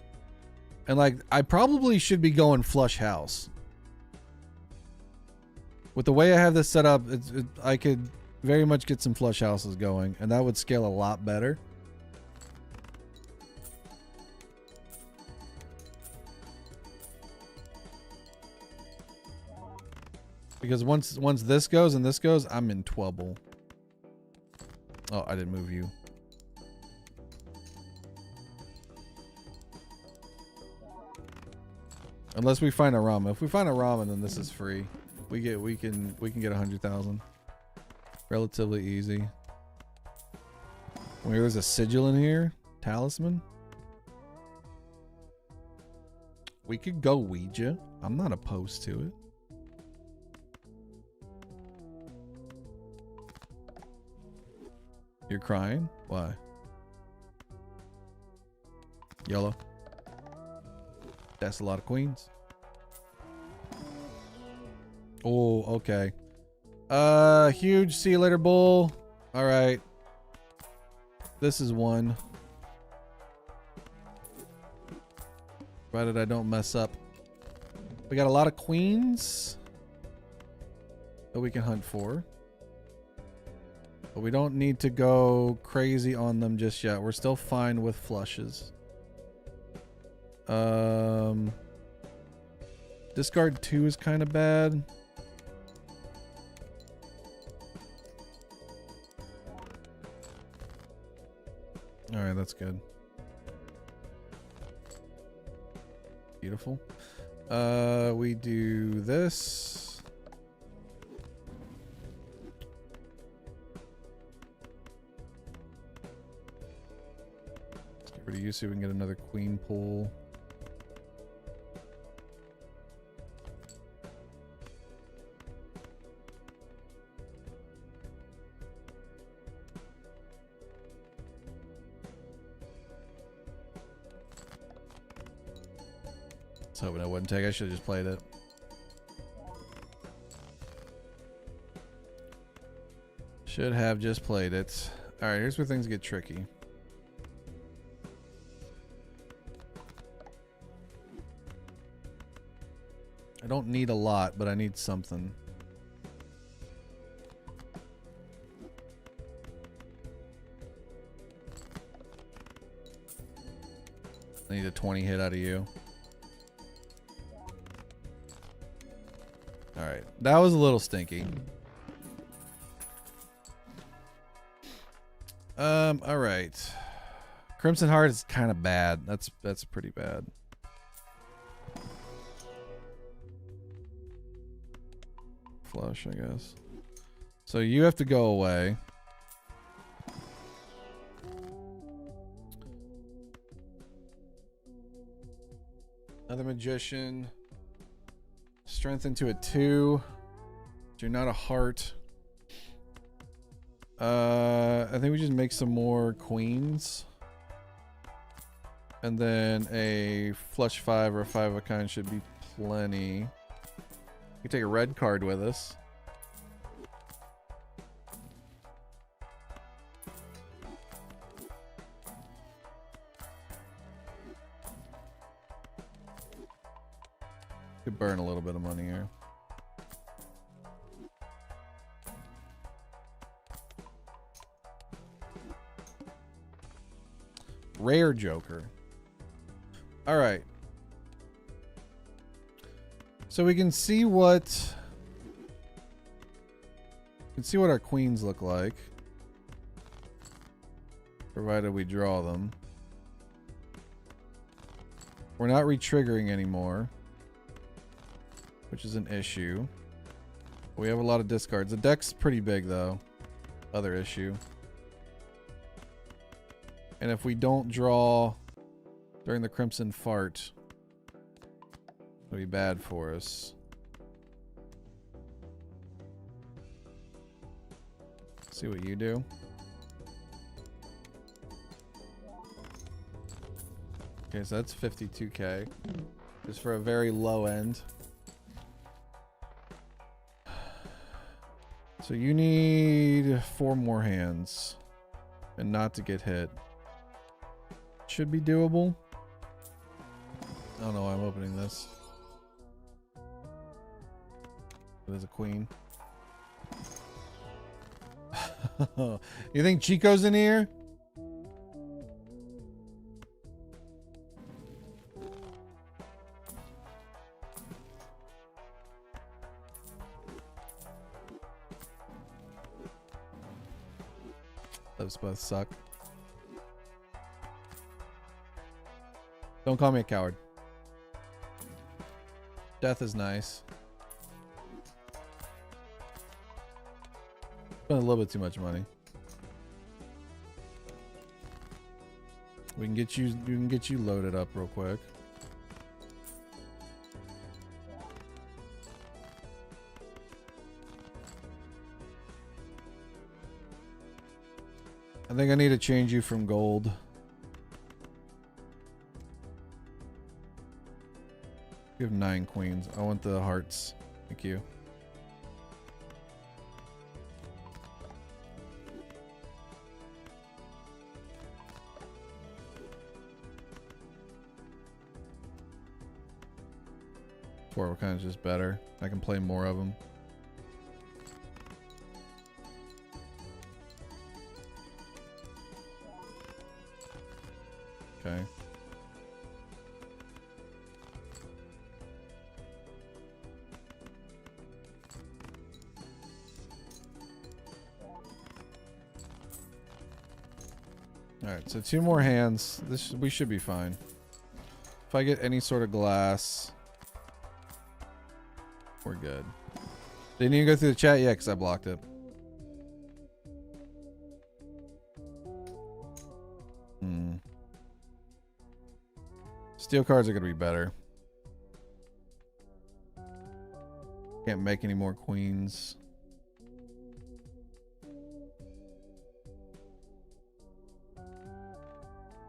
And like, I probably should be going flush house. With the way I have this set up, I could very much get some flush houses going. And that would scale a lot better. Because once this goes and this goes, I'm in trouble. Oh, I didn't move you. Unless we find a ramen. If we find a ramen, then this is free. We can get 100,000. Relatively easy. Wait, there's a sigil in here. Talisman. We could go Ouija. I'm not opposed to it. You're crying? Why? Yellow. That's a lot of queens. Oh, okay. Huge. See you later, bull. All right. This is one. Provided I don't mess up. We got a lot of queens that we can hunt for. But we don't need to go crazy on them just yet. We're still fine with flushes. Discard 2 is kind of bad. Alright, that's good. Beautiful. We do this. Pretty used to, we can get another queen pool. I was hoping it wouldn't take. I should have just played it. Should have just played it. Alright, here's where things get tricky. I don't need a lot, but I need something. I need a 20 hit out of you. Alright. That was a little stinky. Alright. Crimson Heart is kind of bad. That's pretty bad. Flush, I guess. So you have to go away. Another magician. Strength into a 2. You're not a heart. I think we just make some more queens. And then a flush 5 or a 5 of a kind should be plenty. We can take a red card with us. Could burn a little bit of money here. Rare Joker. All right. So we can see what our queens look like, provided we draw them. We're not re-triggering anymore, which is an issue. We have a lot of discards. The deck's pretty big though. Other issue. And if we don't draw during the Crimson Fart, it'll be bad for us. See what you do. Okay, so that's 52k. Just for a very low end. So you need 4 more hands. And not to get hit. Should be doable. I don't know why I'm opening this. There's a queen. You think Chico's in here? Those both suck. Don't call me a coward. Death is nice. Spent a little bit too much money. We can get you loaded up real quick. I think I need to change you from gold. You have 9 queens. I want the hearts. Thank you. Four kind of just better. I can play more of them. Okay. All right, so 2 more hands. We should be fine. If I get any sort of glass, we're good. Didn't even go through the chat yet because I blocked it. Steel cards are going to be better. Can't make any more queens.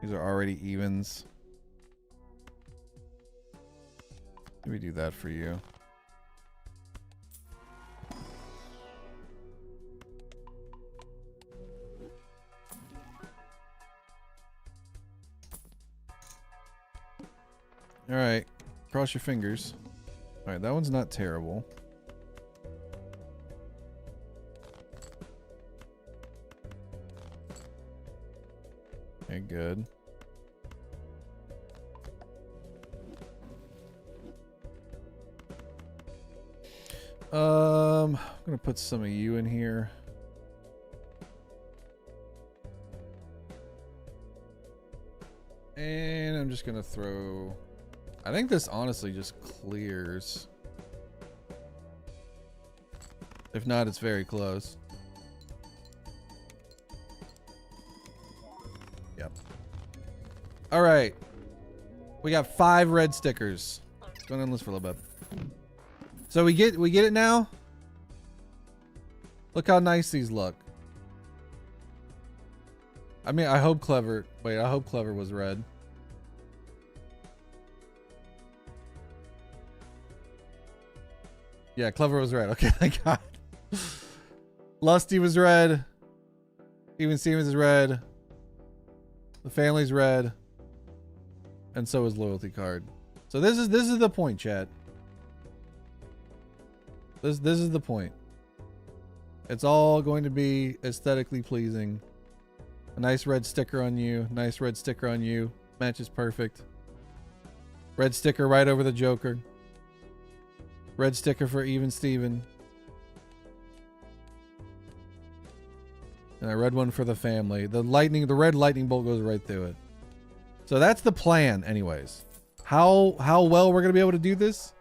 These are already evens. Let me do that for you. All right, cross your fingers. All right, that one's not terrible. Okay, good. I'm gonna put some of you in here. And I'm just gonna throw... I think this honestly just clears. If not, it's very close. Yep. All right. We got 5 red stickers. Let's go on this for a little bit. So we get it now. Look how nice these look. I mean, I hope Clever. Wait, I hope Clever was red. Yeah, Clever was red. Okay, thank God. Lusty was red. Even Stevens is red. The family's red. And so is Loyalty Card. So this is the point, chat. This is the point. It's all going to be aesthetically pleasing. A nice red sticker on you. Nice red sticker on you. Matches perfect. Red sticker right over the Joker. Red sticker for Even Steven. And a red one for the family. The red lightning bolt goes right through it. So that's the plan anyways. How well we're going to be able to do this?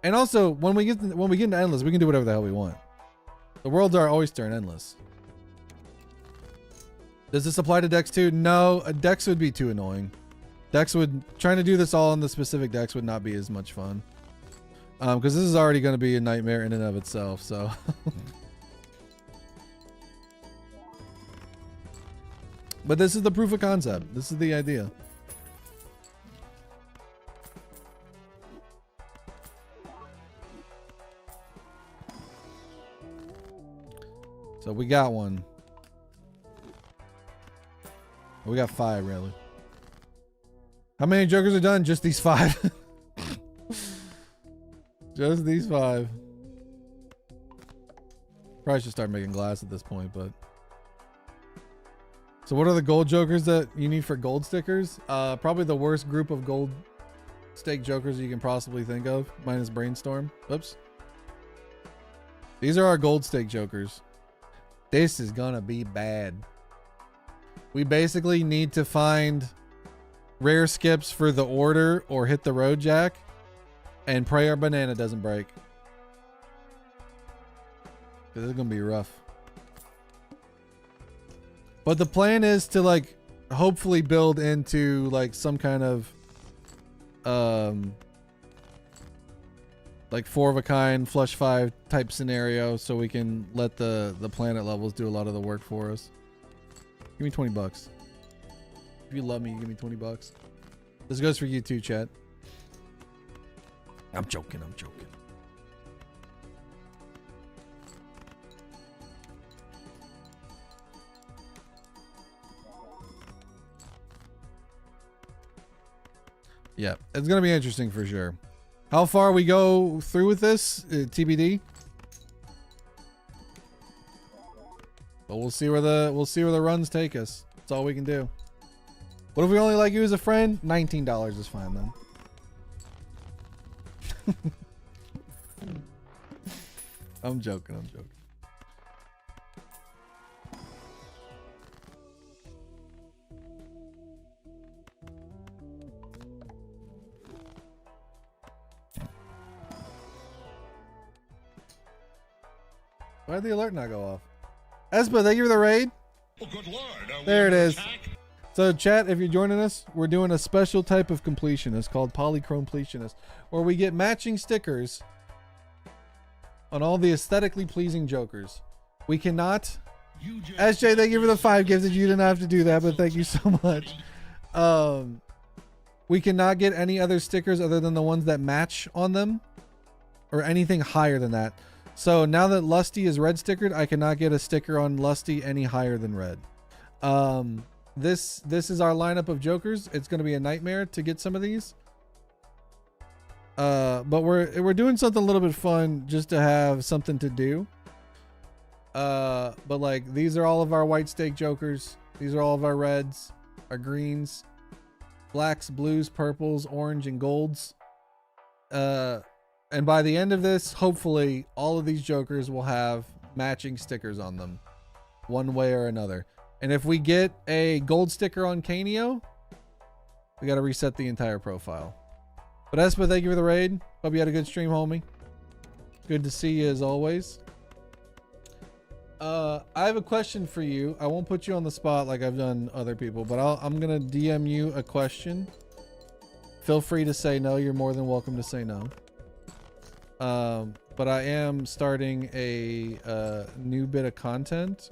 And also, when we get into Endless, we can do whatever the hell we want. The world's our oyster in Endless. Does this apply to decks too? No, a decks would be too annoying. Trying to do this all on the specific decks would not be as much fun. Because this is already going to be a nightmare in and of itself, so. But this is the proof of concept. This is the idea. So we got one. We got 5, really. How many Jokers are done? Just these 5. Just these 5. Probably should start making glass at this point, but. So what are the gold Jokers that you need for gold stickers? Probably the worst group of gold stake Jokers you can possibly think of, minus Brainstorm. Oops. These are our gold stake Jokers. This is gonna be bad. We basically need to find rare skips for the order or hit the road jack and pray our banana doesn't break. This is gonna be rough. But the plan is to like hopefully build into like some kind of like 4 of a kind flush 5 type scenario so we can let the planet levels do a lot of the work for us. Give me 20 bucks. If you love me, you give me 20 bucks. This goes for you too, chat. I'm joking. Yeah, it's gonna be interesting for sure. How far we go through with this, TBD. But we'll see where the runs take us. That's all we can do. What if we only like you as a friend? $19 is fine then. I'm joking. Why'd the alert not go off? Espa, thank you for the raid. Oh, good Lord. There it is. So chat, if you're joining us, we're doing a special type of completionist called Polychrompletionist, where we get matching stickers on all the aesthetically pleasing Jokers. We cannot. SJ, thank you for the 5 gifts. You didn't have to do that, but thank you so much. We cannot get any other stickers other than the ones that match on them, or anything higher than that. So now that Lusty is red stickered, I cannot get a sticker on Lusty any higher than red. This is our lineup of Jokers. It's going to be a nightmare to get some of these. But we're doing something a little bit fun just to have something to do. But like these are all of our white stake Jokers. These are all of our reds, our greens, blacks, blues, purples, orange, and golds. And by the end of this, hopefully all of these Jokers will have matching stickers on them one way or another. And if we get a gold sticker on Canio, we got to reset the entire profile. But Espa, thank you for the raid. Hope you had a good stream, homie. Good to see you as always. I have a question for you. I won't put you on the spot like I've done other people, but I'm going to DM you a question. Feel free to say no. You're more than welcome to say no. But I am starting a new bit of content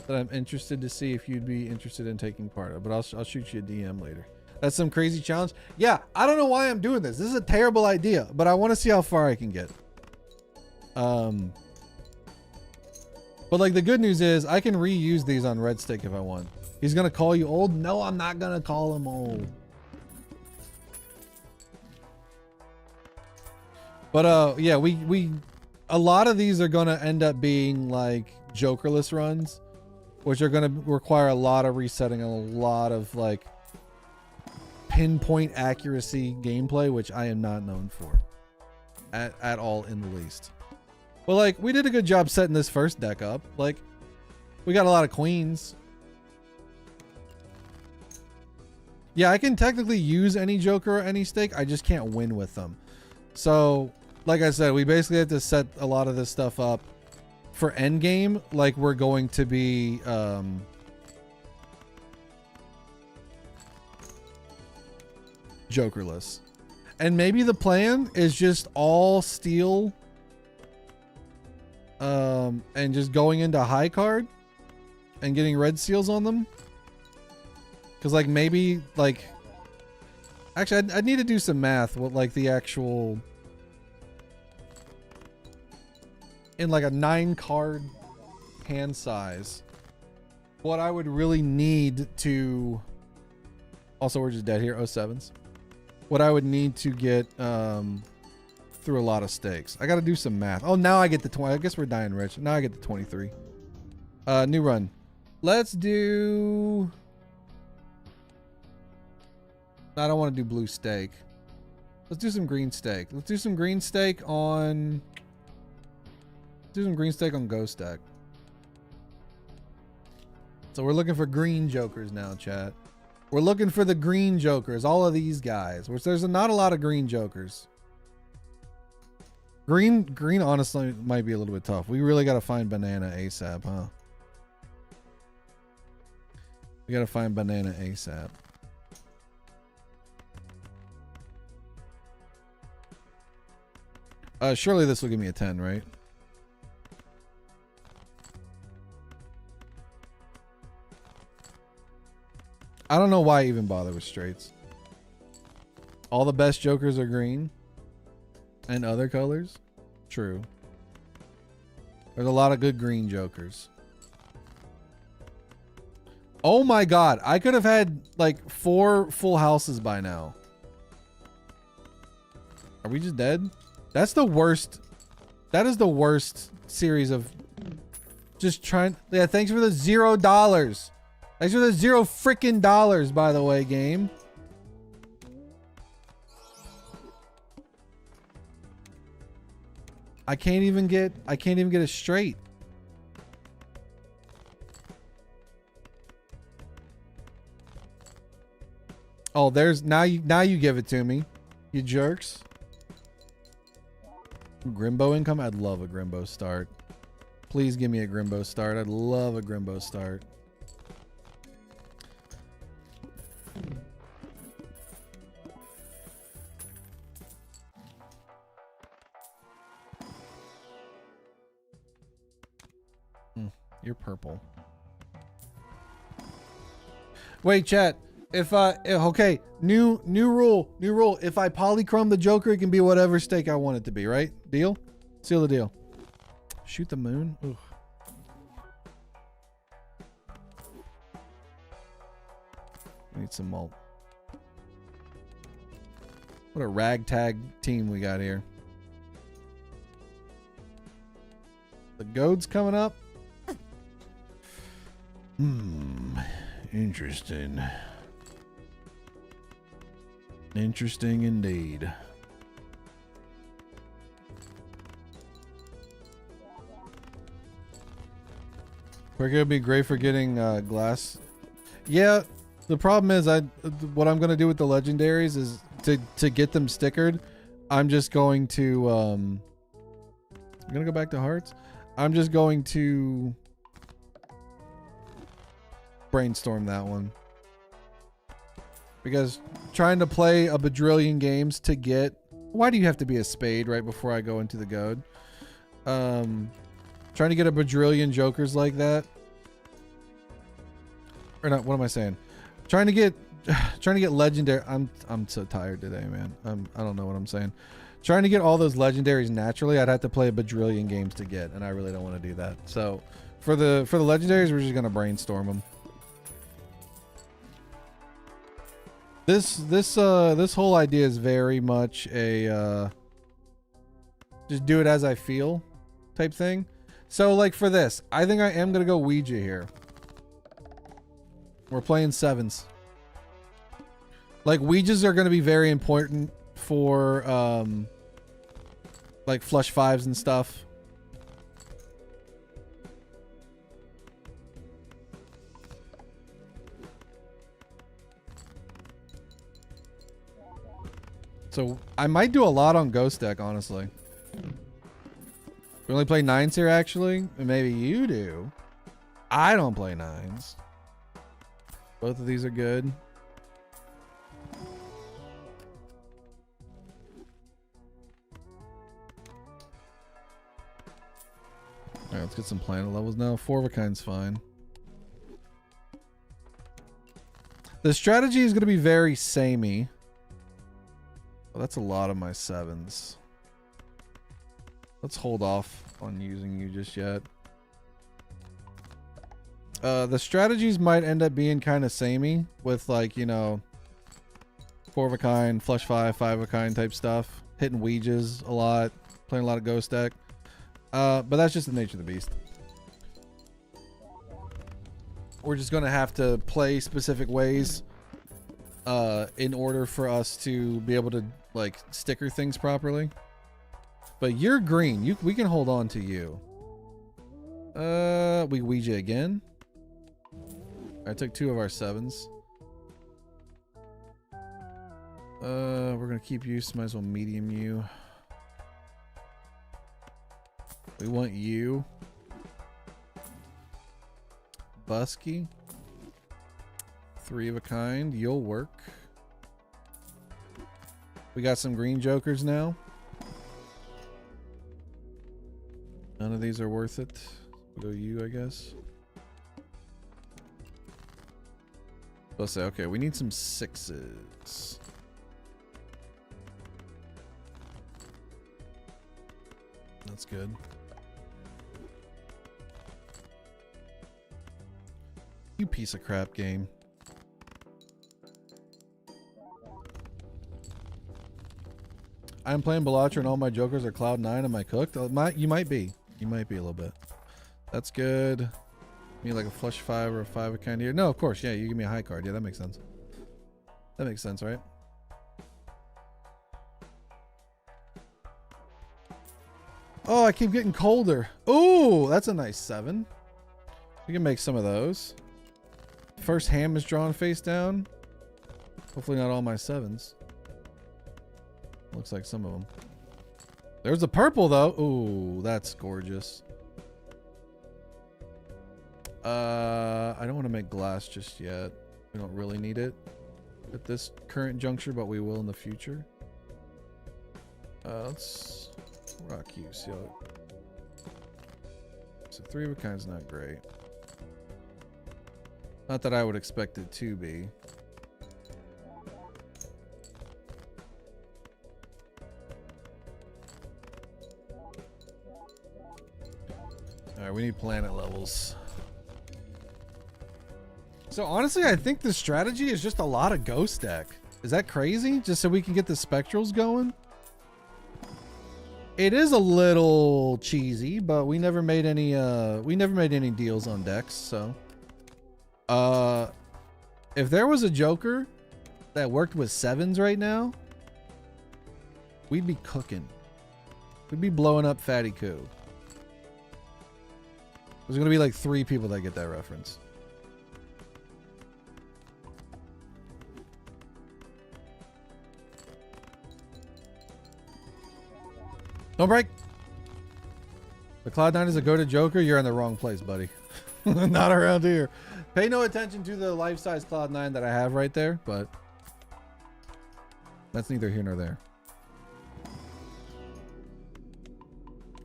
that I'm interested to see if you'd be interested in taking part of. But I'll shoot you a DM later. That's some crazy challenge. Yeah, I don't know why I'm doing this. This is a terrible idea, but I want to see how far I can get. But like the good news is I can reuse these on Red Stick if I want. He's gonna call you old? No, I'm not gonna call him old. But yeah, we a lot of these are gonna end up being like Jokerless runs, which are gonna require a lot of resetting and a lot of like pinpoint accuracy gameplay, which I am not known for. at all in the least. But like, we did a good job setting this first deck up. Like, we got a lot of queens. Yeah, I can technically use any joker or any stake. I just can't win with them. So, like I said, we basically have to set a lot of this stuff up for endgame. Like, we're going to be jokerless. And maybe the plan is just all steal and just going into high card and getting red seals on them. Because, like, maybe, like... Actually, I'd need to do some math. What, like, the actual... In, like, a 9-card hand size. What I would really need to... Also, we're just dead here. 07s. What I would need to get through a lot of stakes. I got to do some math. Oh, now I get the 20. I guess we're dying rich. Now I get the 23. New run. Let's do... I don't want to do blue stake. Let's do some green stake. Let's do some green stake on... Let's do some green stake on ghost deck. So we're looking for green jokers now, chat. We're looking for the green jokers. All of these guys. Which there's not a lot of green jokers. Green honestly might be a little bit tough. We really got to find banana ASAP, huh? We got to find banana ASAP. Surely this will give me a 10, right? I don't know why I even bother with straights. All the best jokers are green. And other colors? True. There's a lot of good green jokers. Oh my god. I could have had like 4 full houses by now. Are we just dead? That's the worst. That is the worst series of just trying. Yeah, thanks for the $0. Thanks for the $0 freaking dollars, by the way, game. I can't even get it straight. Oh, there's now you give it to me. You jerks. Grimbo income? I'd love a Grimbo start. Please give me a Grimbo start. I'd love a Grimbo start. You're purple. Wait, chat. If okay, new rule. If I polychrome the Joker, it can be whatever stake I want it to be, right? Deal? Seal the deal. Shoot the moon? Ugh. Need some malt. What a ragtag team we got here. The goad's coming up. Interesting. Interesting indeed. We're gonna be great for getting glass. Yeah, the problem is what I'm gonna do with the legendaries is to get them stickered. I'm just going to I'm gonna go back to hearts. I'm just going to brainstorm that one. Because trying to play a bajillion games to get... Why do you have to be a spade right before I go into the goad? Trying to get a bajillion jokers like that. Or not, what am I saying? Trying to get legendary... I'm so tired today, man. I don't know what I'm saying. Trying to get all those legendaries naturally, I'd have to play a bajillion games to get, and I really don't want to do that. So, for the legendaries, we're just going to brainstorm them. This whole idea is very much a just do it as I feel type thing. So like for this, I think I am gonna go Ouija here. We're playing 7s. Like Ouijas are gonna be very important for like flush fives and stuff. So I might do a lot on Ghost deck, honestly. We only play 9s here, actually. And maybe you do. I don't play 9s. Both of these are good. Alright, let's get some planet levels now. 4 of a kind's fine. The strategy is going to be very samey. Well, that's a lot of my 7s. Let's hold off on using you just yet. The strategies might end up being kind of samey with, like, you know, 4 of a kind, flush 5 of a kind type stuff. Hitting Ouijas a lot. Playing a lot of Ghost deck. But that's just the nature of the beast. We're just going to have to play specific ways in order for us to be able to, like, sticker things properly. But you're green. We can hold on to you. We Ouija again. I took 2 of our 7s. We're going to keep you, so might as well medium you. We want you. Busky. 3 of a kind. You'll work. We got some green jokers now. None of these are worth it. We'll go you, I guess. Let's say, okay, we need some 6s. That's good. You piece of crap game. I'm playing Balatro and all my jokers are Cloud 9. Am I cooked? You might be. You might be a little bit. That's good. You need like a flush 5 or a 5 of kind here. No, of course. Yeah, you give me a high card. Yeah, that makes sense. That makes sense, right? Oh, I keep getting colder. Oh, that's a nice 7. We can make some of those. First ham is drawn face down. Hopefully not all my 7s. Looks like some of them. There's a purple though. Ooh, that's gorgeous. I don't want to make glass just yet. We don't really need it at this current juncture, but we will in the future. Let's rock you. See how so 3 of a kind's not great. Not that I would expect it to be. Alright, we need planet levels. So honestly, I think the strategy is just a lot of Ghost deck. Is that crazy? Just so we can get the spectrals going? It is a little cheesy, but we never made any deals on decks, so if there was a Joker that worked with 7s right now, we'd be cooking. We'd be blowing up Fatty Coo. There's gonna be like 3 people that get that reference. Don't break. The Cloud9 is a go-to Joker. You're in the wrong place, buddy. Not around here. Pay no attention to the life-size Cloud9 that I have right there, but that's neither here nor there.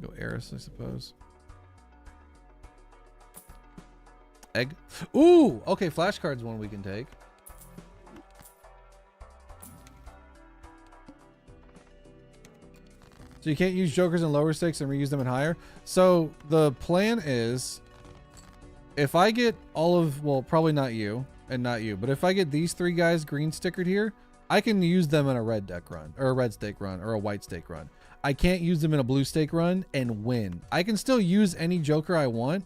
Go Eris, I suppose. Egg. Ooh, okay, flashcard's one we can take. So you can't use jokers in lower stakes and reuse them in higher. So the plan is, if I get all of, well, probably not you and not you, but if I get these 3 guys green stickered here, I can use them in a red deck run or a red stake run or a white stake run. I can't use them in a blue stake run and win. I can still use any joker I want.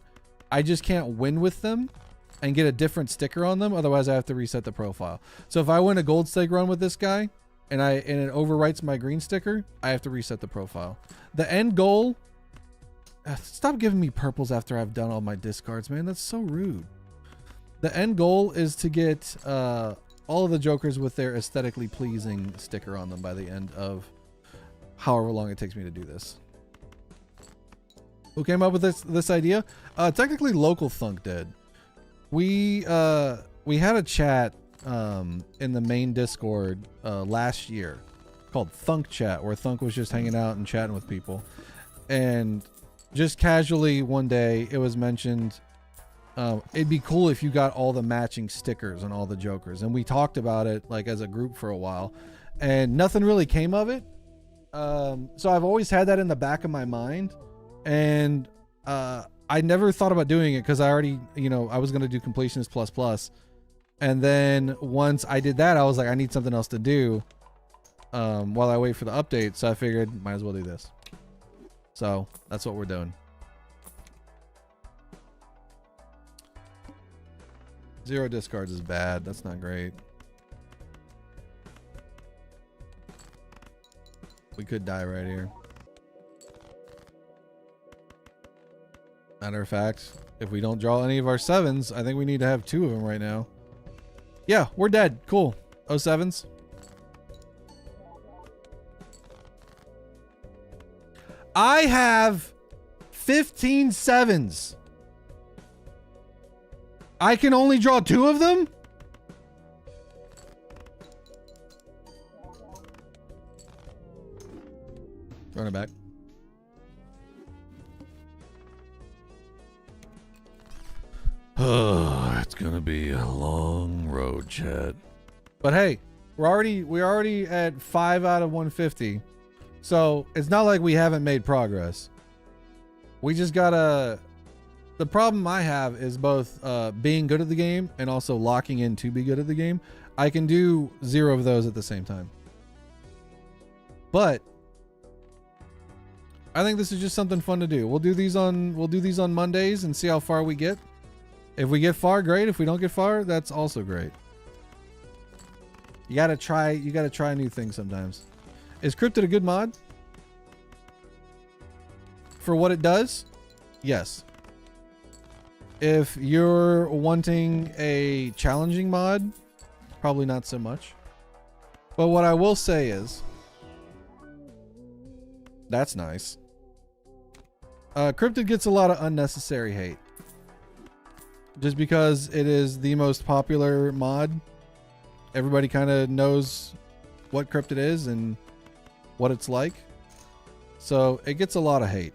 I just can't win with them and get a different sticker on them. Otherwise I have to reset the profile. So if I win a gold stake run with this guy, and it overwrites my green sticker, I have to reset the profile. The end goal, stop giving me purples after I've done all my discards, man. That's so rude. The end goal is to get all of the jokers with their aesthetically pleasing sticker on them by the end of however long it takes me to do this. Who came up with this idea? Technically Local Thunk did. We had a chat in the main Discord last year called Thunk Chat, where Thunk was just hanging out and chatting with people. And just casually one day it was mentioned it'd be cool if you got all the matching stickers on all the jokers, and we talked about it like as a group for a while, and nothing really came of it. So I've always had that in the back of my mind, and I never thought about doing it because I already, I was going to do Completionist plus, and then once I did that, I was like, I need something else to do while I wait for the update, so I figured might as well do this. So that's what we're doing. 0 discards is bad. That's not great. We could die right here. Matter of fact, if we don't draw any of our 7s, I think we need to have 2 of them right now. Yeah, we're dead. Cool. 07s. I have 15 7s. I can only draw 2 of them? Run it back. Oh, it's gonna be a long road, chat. But hey, we're already at 5 out of 150. So it's not like we haven't made progress. We just gotta... The problem I have is both being good at the game and also locking in to be good at the game. I can do 0 of those at the same time. But I think this is just something fun to do. We'll do these on Mondays and see how far we get. If we get far, great. If we don't get far, that's also great. You gotta try new things sometimes. Is Cryptid a good mod? For what it does? Yes. If you're wanting a challenging mod, probably not so much. But what I will say is, that's nice. Cryptid gets a lot of unnecessary hate. Just because it is the most popular mod. Everybody kind of knows what Cryptid is and what it's like. So it gets a lot of hate.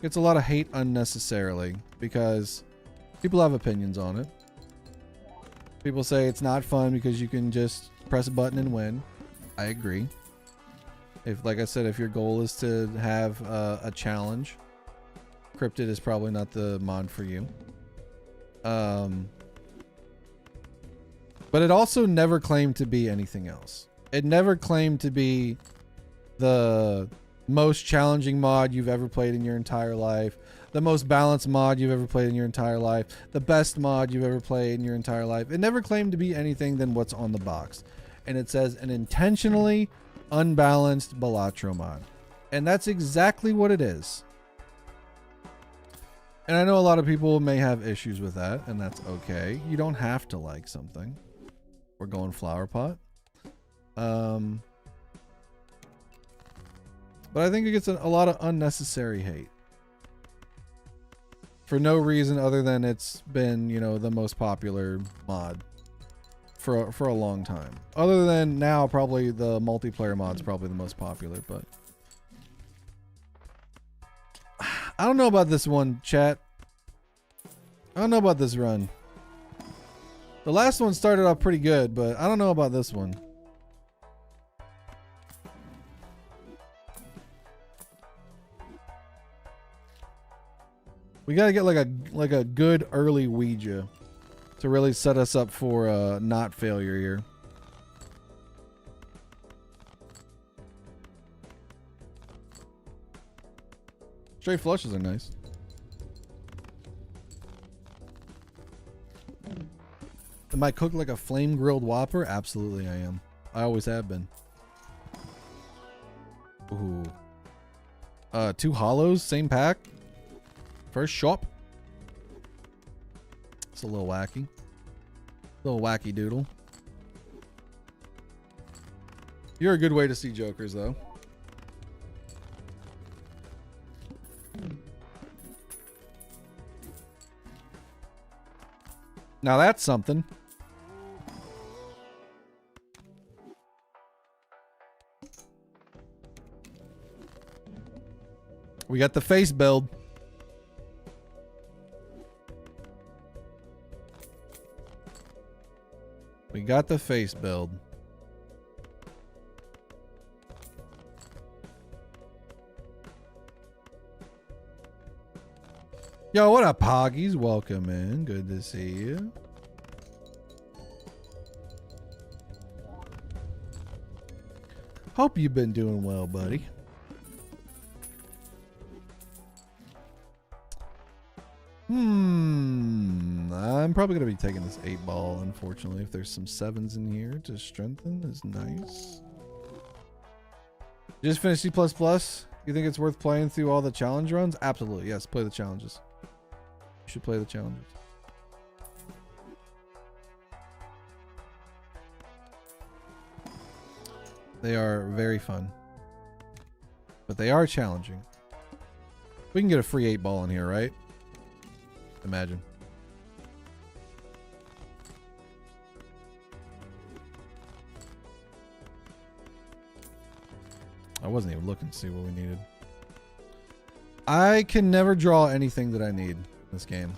Gets a lot of hate unnecessarily because people have opinions on it. People say it's not fun because you can just press a button and win. I agree. If, like I said, if your goal is to have a challenge, Cryptid is probably not the mod for you. But it also never claimed to be anything else. It never claimed to be the most challenging mod you've ever played in your entire life, the most balanced mod you've ever played in your entire life, the best mod you've ever played in your entire life. It never claimed to be anything than what's on the box. And it says an intentionally unbalanced Balatro mod. And that's exactly what it is. And I know a lot of people may have issues with that, and that's okay. You don't have to like something. We're going flower pot. But I think it gets a lot of unnecessary hate. For no reason other than it's been, the most popular mod for a long time. Other than now, probably the multiplayer mod's probably the most popular, but I don't know about this one, chat. I don't know about this run. The last one started off pretty good, but I don't know about this one. We gotta get like a good early Ouija to really set us up for not failure here. Straight flushes are nice. Am I cooked like a flame grilled Whopper? Absolutely I am. I always have been. 2 hollows, same pack. First shop. It's a little wacky. Little wacky doodle. You're a good way to see jokers, though. Now that's something. We got the face build. We got the face build. Yo, what up, Poggies? Welcome in. Good to see you. Hope you've been doing well, buddy. I'm probably going to be taking this 8-ball, unfortunately. If there's some 7s in here to strengthen, is nice. You just finished C++? You think it's worth playing through all the challenge runs? Absolutely. Yes, play the challenges. You should play the challenges. They are very fun. But they are challenging. We can get a free 8-ball in here, right? Imagine. I wasn't even looking to see what we needed. I can never draw anything that I need in this game.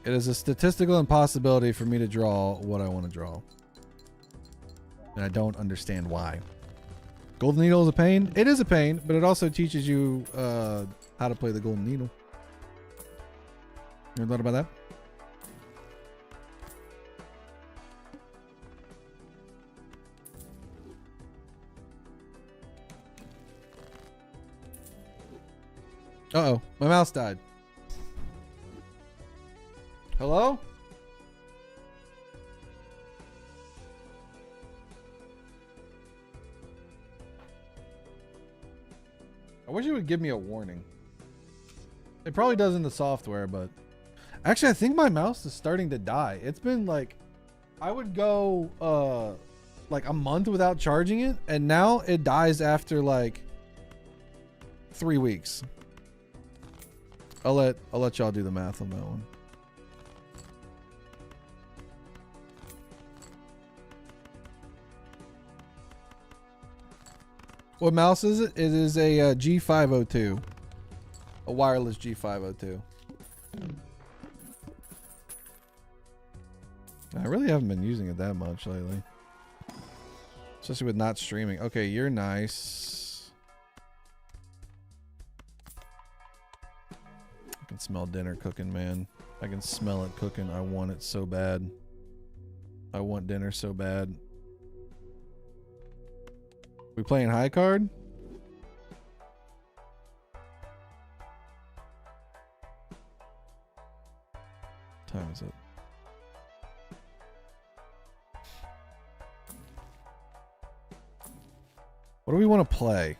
It is a statistical impossibility for me to draw what I want to draw. And I don't understand why. Golden Needle is a pain. It is a pain, but it also teaches you how to play the Golden Needle. You ever thought about that? Uh-oh, my mouse died. Hello? I wish it would give me a warning. It probably does in the software, but... Actually, I think my mouse is starting to die. It's been like... I would go, like a month without charging it, and now it dies after like 3 weeks. I'll let y'all do the math on that one. What mouse is it? It is a G502. A wireless G502. I really haven't been using it that much lately. Especially with not streaming. Okay, you're nice. I can smell dinner cooking, man. I can smell it cooking. I want it so bad. I want dinner so bad. We playing high card? What time is it? What do we want to play?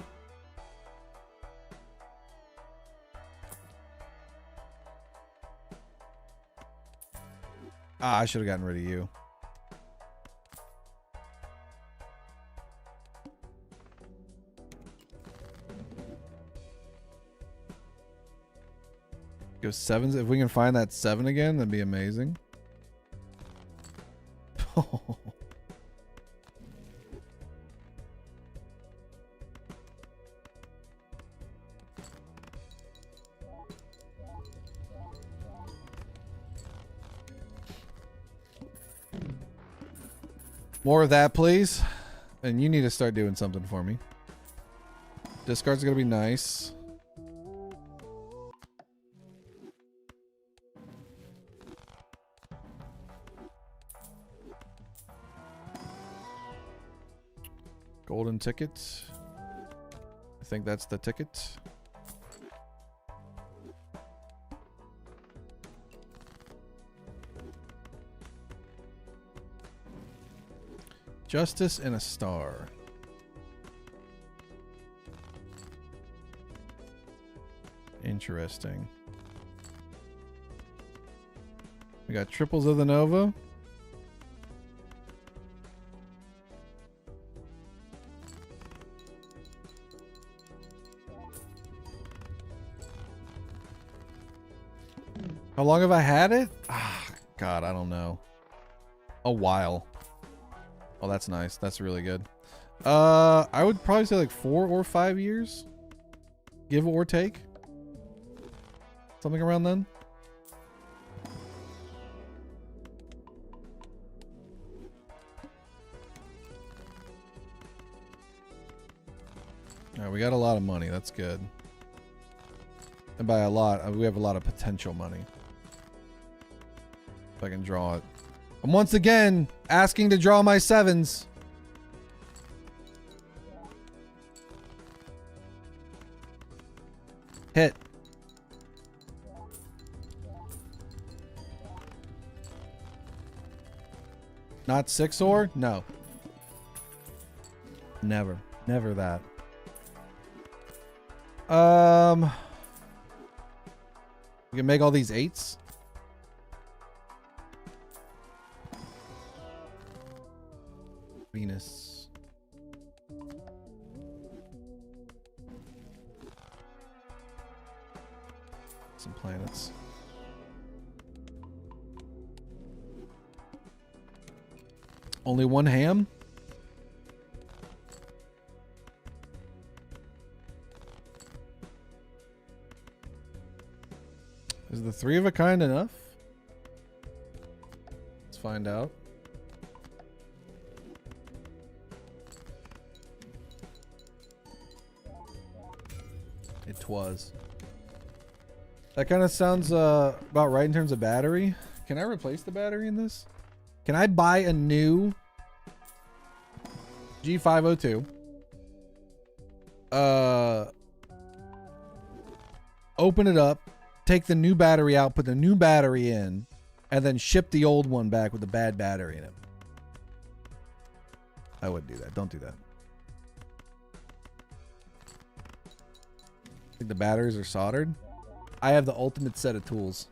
Ah, I should have gotten rid of you. Go 7s. If we can find that 7 again, that'd be amazing. More of that, please. And you need to start doing something for me. Discard's gonna be nice. Golden ticket. I think that's the ticket. Justice and a star. Interesting. We got triples of the Nova. How long have I had it? Ah, God, I don't know. A while. Oh, that's nice. That's really good. I would probably say like 4 or 5 years. Give or take. Something around then. All right, we got a lot of money. That's good. And by a lot, we have a lot of potential money. If I can draw it. I'm once again asking to draw my 7s. Hit. Not 6 or? No. Never. Never that. We can make all these 8s. Venus. Some planets. Only one ham? Is the 3 of a kind enough? Let's find out. It was. That kind of sounds about right in terms of battery. Can I replace the battery in this? Can I buy a new G502? Open it up, take the new battery out, put the new battery in, and then ship the old one back with the bad battery in it. I wouldn't do that. Don't do that. I think the batteries are soldered. I have the ultimate set of tools.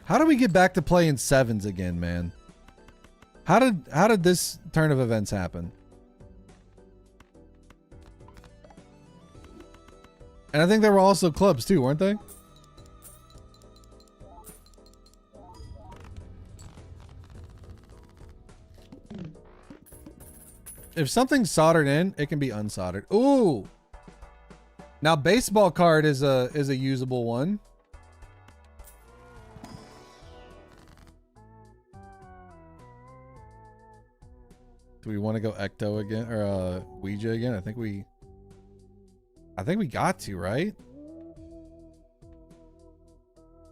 How do we get back to playing 7s again, man? How did this turn of events happen? And I think there were also clubs too, weren't they? If something's soldered in, it can be unsoldered. Ooh. Now baseball card is a usable one. Do we want to go Ecto again or Ouija again? I think we got to, right?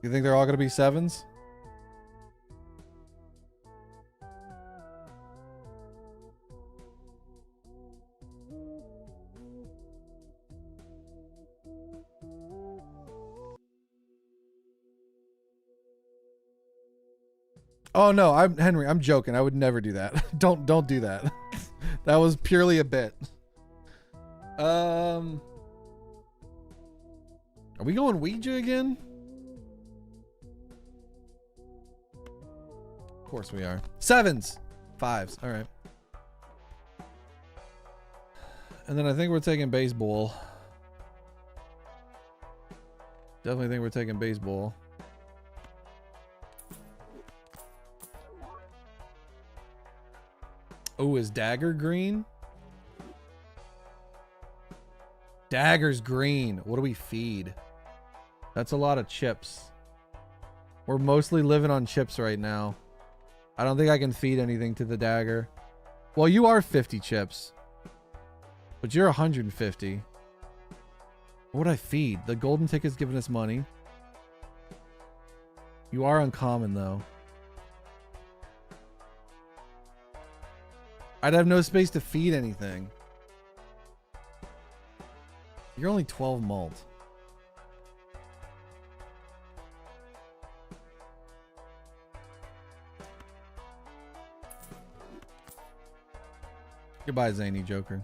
You think they're all going to be 7s? Oh no, Henry, I'm joking. I would never do that. Don't do that. That was purely a bit. Are we going Ouija again? Of course we are. 7s. 5s. All right. And then I think we're taking baseball. Definitely think we're taking baseball. Oh, is Dagger green? Dagger's green. What do we feed? That's a lot of chips. We're mostly living on chips right now. I don't think I can feed anything to the Dagger. Well, you are 50 chips. But you're 150. What would I feed? The golden ticket's giving us money. You are uncommon, though. I'd have no space to feed anything. You're only 12 malt. Goodbye, zany Joker.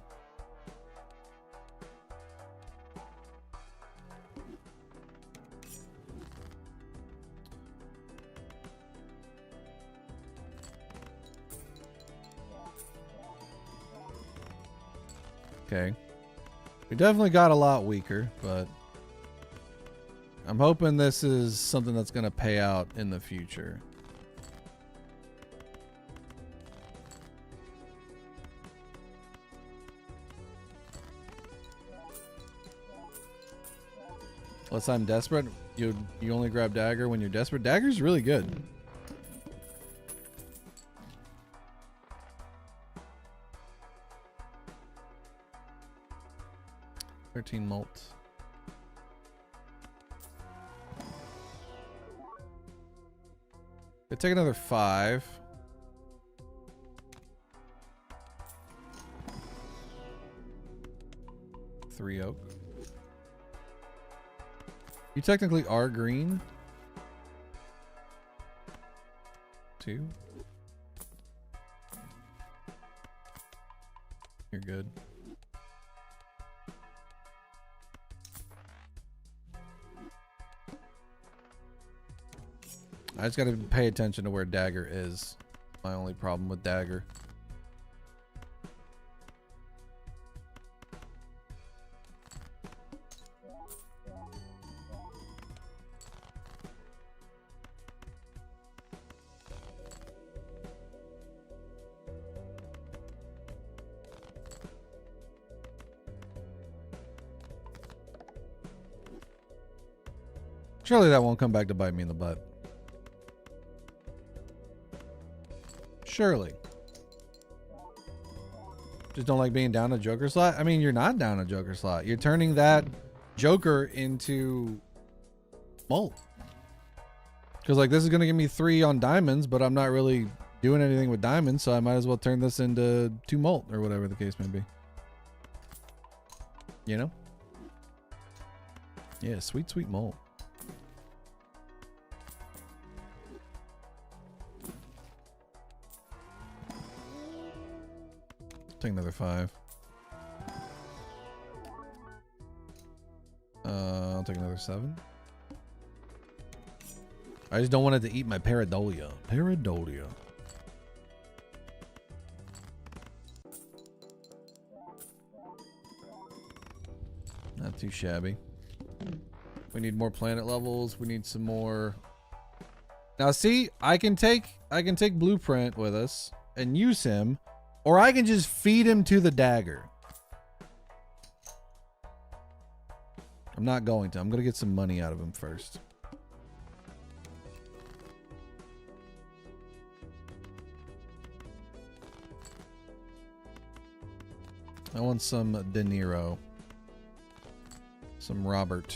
Okay. We definitely got a lot weaker, but I'm hoping this is something that's going to pay out in the future. Unless I'm desperate, you only grab dagger when you're desperate. Dagger's really good. $13 malt. Could take another 5. Three oak. You technically are green. 2. You're good. I just gotta pay attention to where dagger is. My only problem with dagger. Surely that won't come back to bite me in the butt. Surely. Just don't like being down a Joker slot? I mean, you're not down a Joker slot. You're turning that Joker into malt. Because, like, this is going to give me 3 on diamonds, but I'm not really doing anything with diamonds, so I might as well turn this into 2 malt, or whatever the case may be. You know? Yeah, sweet, sweet malt. Take another 5. I'll take another 7. I just don't want it to eat my pareidolia. Pareidolia. Not too shabby. We need more planet levels. We need some more. Now see, I can take Blueprint with us and use him. Or I can just feed him to the dagger. I'm not going to. I'm going to get some money out of him first. I want some De Niro. Some Robert.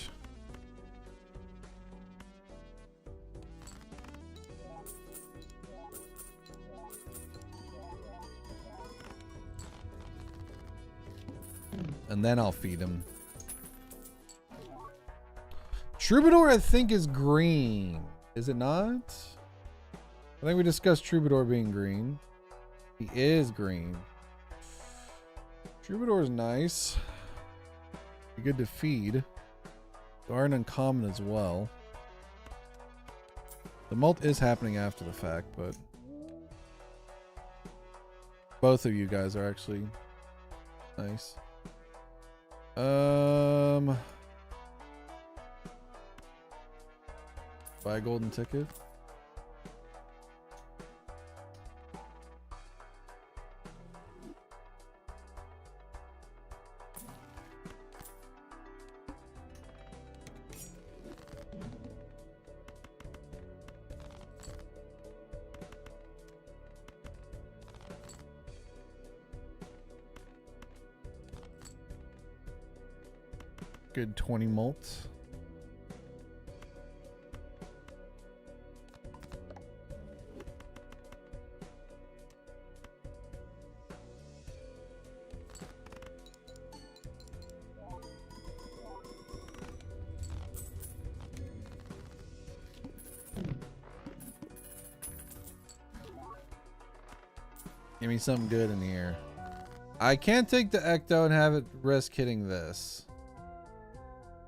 And then I'll feed him. Troubadour, I think, is green. Is it not? I think we discussed Troubadour being green. He is green. Troubadour is nice. Be good to feed. They are an uncommon as well. The malt is happening after the fact, but both of you guys are actually nice. Buy a golden ticket. Good 20 malt. Give me something good in the air. I can't take the ecto and have it risk hitting this.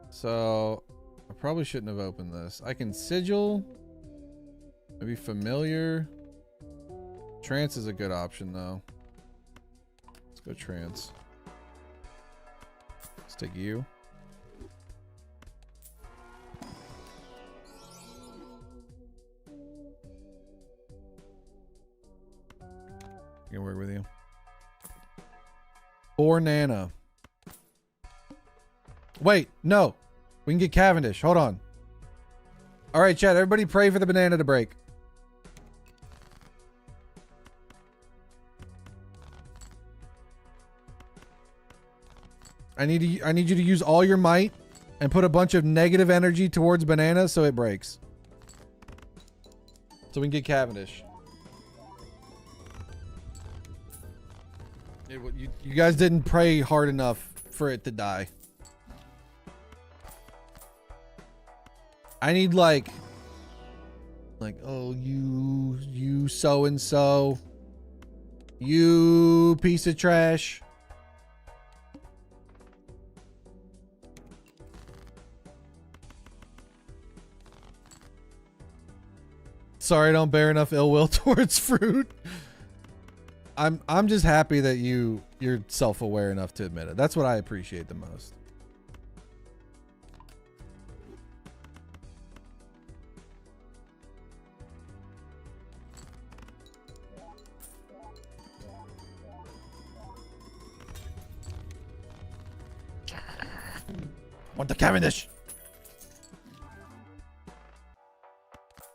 So I probably shouldn't have opened this. I can sigil. Maybe familiar. Trance is a good option though. Let's go trance. Let's take you. I can work with you. 4 Nana. Wait, no. We can get Cavendish. Hold on. All right, chat. Everybody pray for the banana to break. I need you to use all your might and put a bunch of negative energy towards banana so it breaks. So we can get Cavendish. You guys didn't pray hard enough for it to die. I need like oh you so and so, you piece of trash. Sorry, I don't bear enough ill will towards fruit. I'm just happy that you're self-aware enough to admit it. That's what I appreciate the most. Want the Cavendish?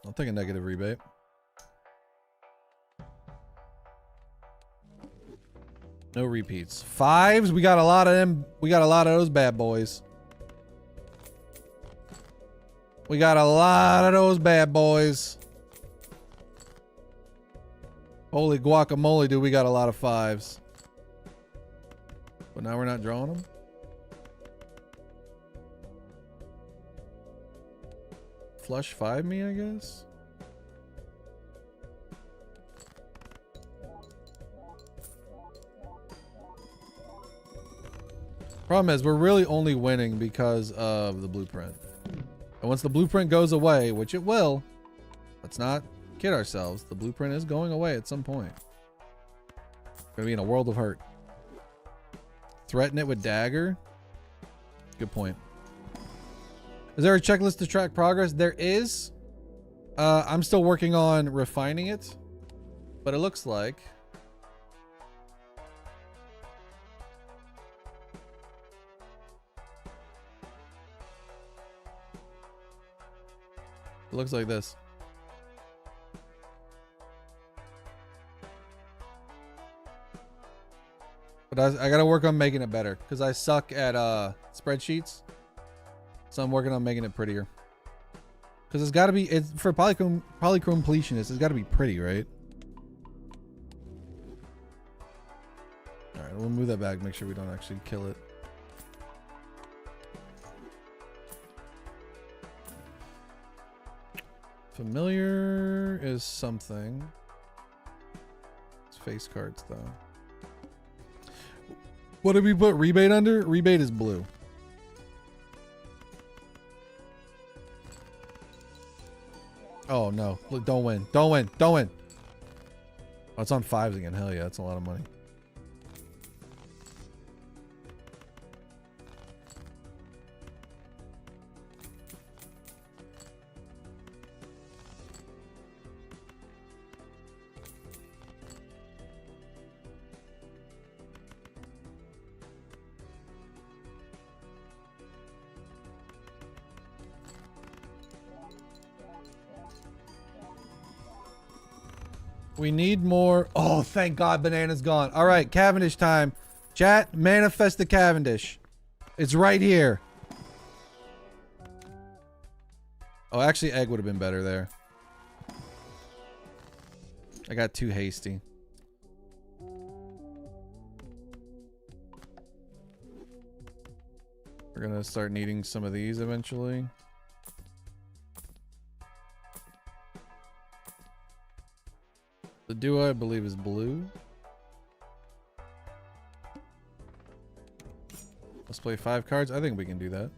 I'll take a negative rebate. No repeats. 5s. We got a lot of them. We got a lot of those bad boys. We got a lot of those bad boys. Holy guacamole, dude. We got a lot of 5s. But now we're not drawing them. Flush 5 me, I guess. Problem is, we're really only winning because of the blueprint. And once the blueprint goes away, which it will, let's not kid ourselves, the blueprint is going away at some point. We're gonna be in a world of hurt. Threaten it with dagger. Good point. Is there a checklist to track progress? There is. I'm still working on refining it, but it looks like this. But I gotta work on making it better because I suck at spreadsheets. So I'm working on making it prettier. Because it's got to be, it's for polychrompletionist, it's got to be pretty, right? All right, we'll move that back, make sure we don't actually kill it. Familiar is something. It's face cards though. What did we put rebate under? Rebate is blue. Oh no, look, don't win. Don't win. Don't win. Oh, it's on 5s again. Hell yeah, that's a lot of money. We need more. Oh, thank God banana's gone. All right, Cavendish time. Chat, manifest the Cavendish. It's right here. Oh, actually, egg would have been better there. I got too hasty. We're gonna start needing some of these eventually. The duo, I believe, is blue. Let's play 5 cards. I think we can do that.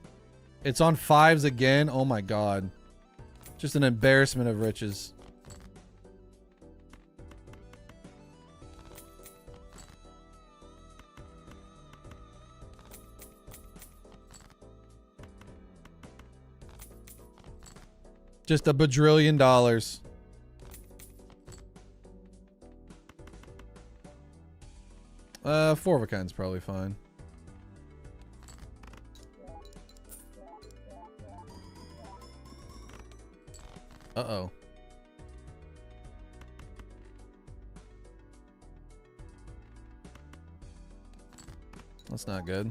It's on 5s again. Oh my god. Just an embarrassment of riches. Just $1 bajillion. 4 of a kind's probably fine. Uh-oh. That's not good.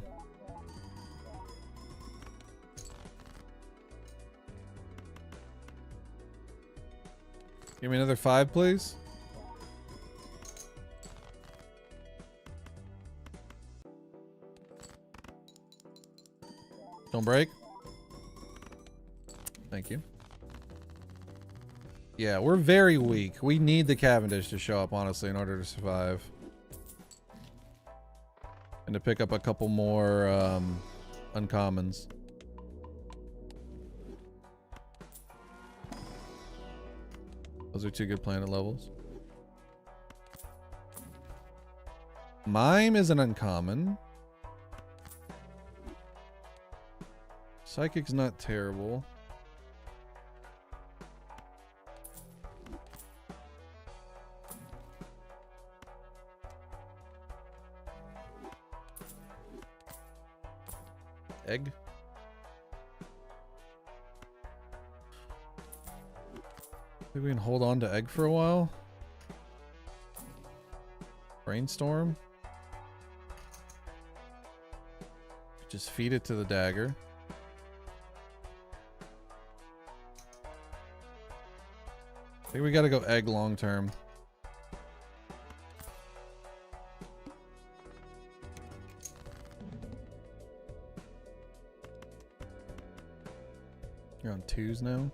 Give me another 5, please. Don't break. Thank you. Yeah, we're very weak. We need the Cavendish to show up, honestly, in order to survive. And to pick up a couple more uncommons. Those are 2 good planet levels. Mime is an uncommon. Psychic's not terrible. Egg. Maybe we can hold on to egg for a while. Brainstorm. Just feed it to the dagger. I think we gotta go egg long term. You're on 2s now.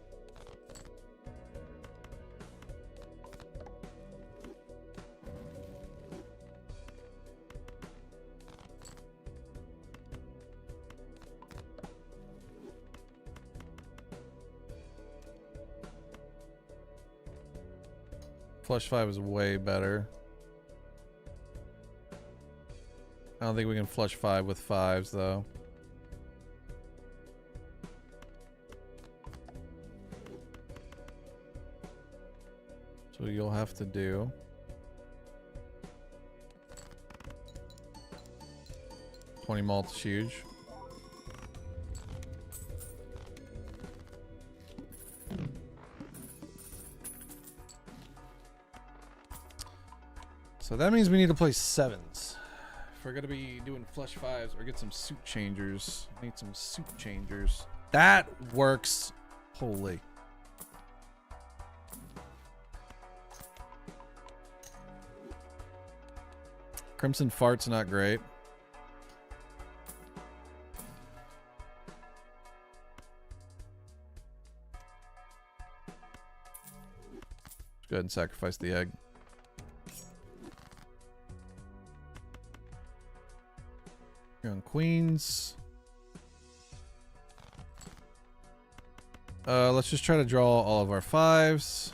Flush 5 is way better. I don't think we can flush 5 with 5s though. So you'll have to do 20 malt is huge. So that means we need to play 7s. If we're gonna be doing flush 5s or get some suit changers. Need some suit changers. That works. Holy. Crimson Fart's not great. Let's go ahead and sacrifice the egg. You're on queens. Let's just try to draw all of our 5s.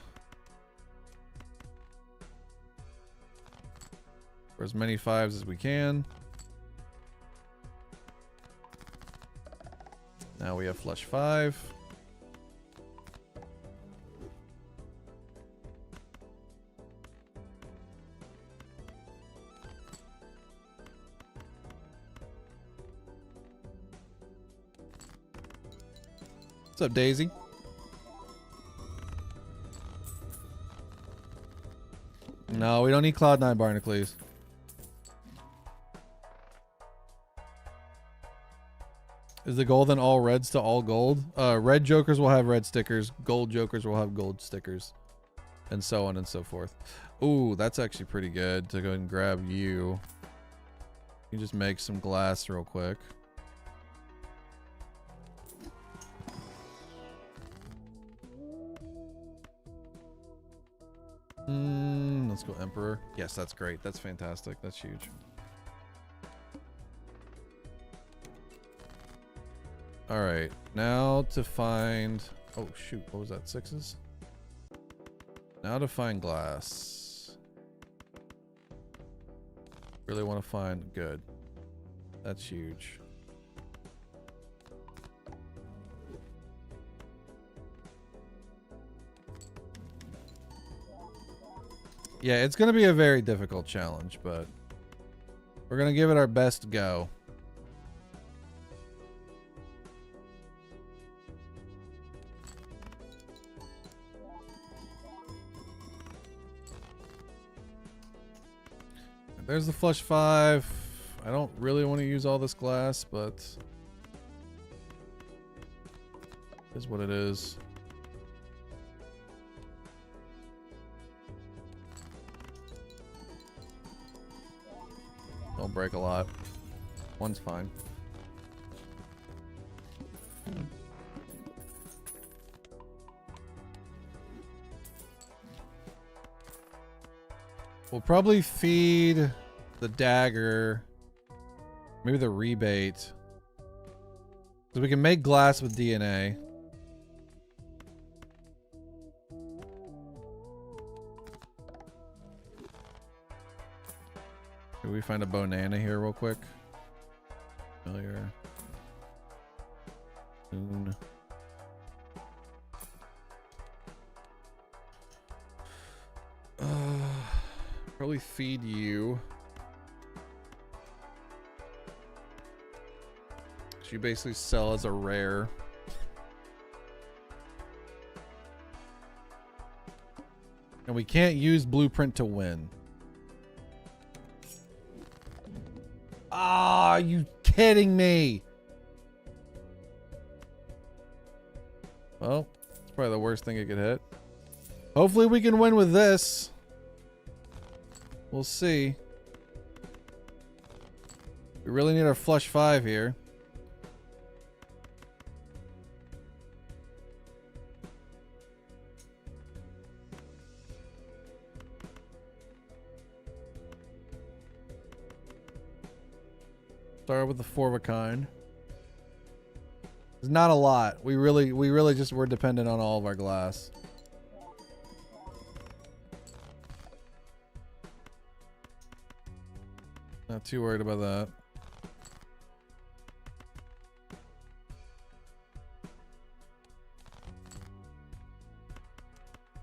For as many 5s as we can. Now we have flush 5. What's up, Daisy? No, we don't need Cloud9 Barnacles. Is the goal then all reds to all gold? Red jokers will have red stickers. Gold jokers will have gold stickers. And so on and so forth. Ooh, that's actually pretty good to go ahead and grab you. You just make some glass real quick. Let's go Emperor. Yes, that's great. That's fantastic. That's huge. All right, now to find, oh shoot, what was that, 6s? Now to find glass. Really want to find, good. That's huge. Yeah, it's going to be a very difficult challenge, but we're going to give it our best go. There's the flush 5. I don't really want to use all this glass, but it is what it is. Don't break a lot. One's fine. We'll probably feed the dagger, maybe the rebate, so we can make glass with DNA. Can we find a banana here real quick? Familiar. Soon. Probably feed you. You basically sell as a rare. And we can't use blueprint to win. Ah, are you kidding me? Well, it's probably the worst thing it could hit. Hopefully we can win with this. We'll see. We really need our flush 5 here. Start with the 4 of a kind. It's not a lot. We really just were dependent on all of our glass. Not too worried about that.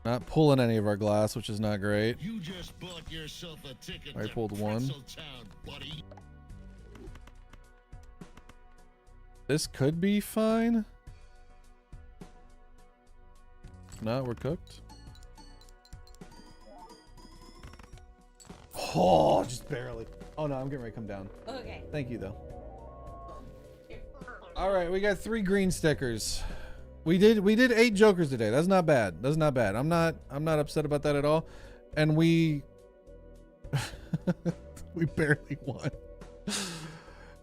Not pulling any of our glass, which is not great. You just bought yourself a ticket. I pulled one. Town, buddy. This could be fine. No, we're cooked. Oh, just barely. Oh no, I'm getting ready to come down. Okay. Thank you though. All right, we got 3 green stickers. We did 8 jokers today. That's not bad. That's not bad. I'm not upset about that at all. And we we barely won.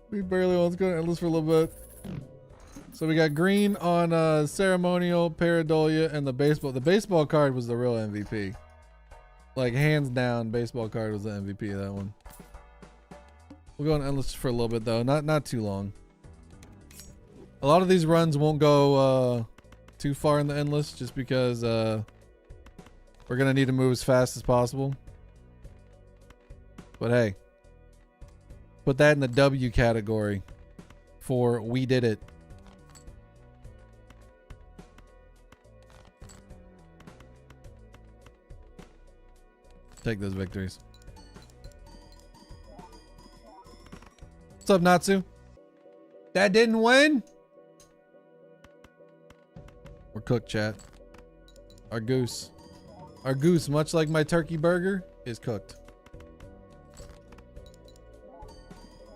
We barely won. Let's go to endless for a little bit. So we got green on ceremonial, pareidolia, and the baseball. The baseball card was the real MVP. Like hands down, baseball card was the MVP of that one. We'll go on endless for a little bit though. Not too long. A lot of these runs won't go too far in the endless just because we're gonna need to move as fast as possible. But hey, put that in the W category for we did it. Take those victories. What's up, Natsu? That didn't win? We're cooked, chat. Our goose, much like my turkey burger, is cooked.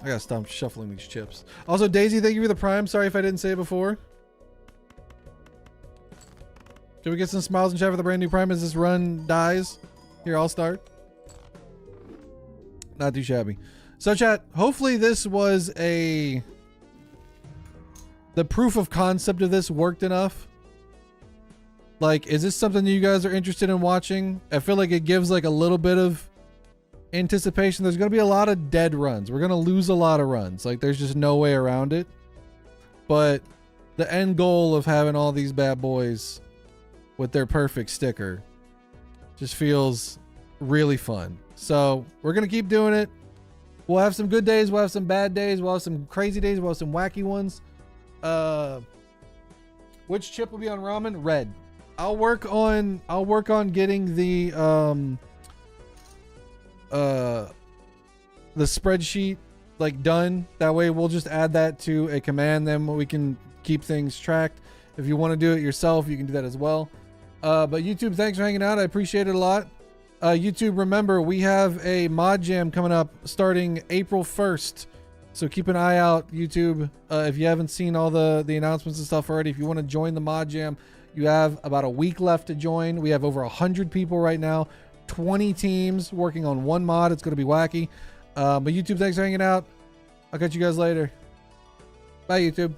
I gotta stop shuffling these chips. Also, Daisy, thank you for the prime. Sorry if I didn't say it before. Can we get some smiles in chat for the brand new prime as this run dies? Here, I'll start. Not too shabby. So chat, hopefully this was the proof of concept of this worked enough. Like, is this something that you guys are interested in watching? I feel like it gives like a little bit of anticipation. There's going to be a lot of dead runs. We're going to lose a lot of runs. Like, there's just no way around it. But the end goal of having all these bad boys with their perfect sticker just feels really fun. So we're going to keep doing it. We'll have some good days. We'll have some bad days. We'll have some crazy days. We'll have some wacky ones. Which chip will be on ramen? Red. I'll work on getting the spreadsheet like done. That way we'll just add that to a command. Then we can keep things tracked. If you want to do it yourself, you can do that as well. But YouTube, thanks for hanging out. I appreciate it a lot. YouTube, remember, we have a mod jam coming up starting April 1st. So keep an eye out, YouTube. If you haven't seen all the announcements and stuff already, if you want to join the mod jam, you have about a week left to join. We have over 100 people right now, 20 teams working on one mod. It's going to be wacky. But YouTube, thanks for hanging out. I'll catch you guys later. Bye, YouTube.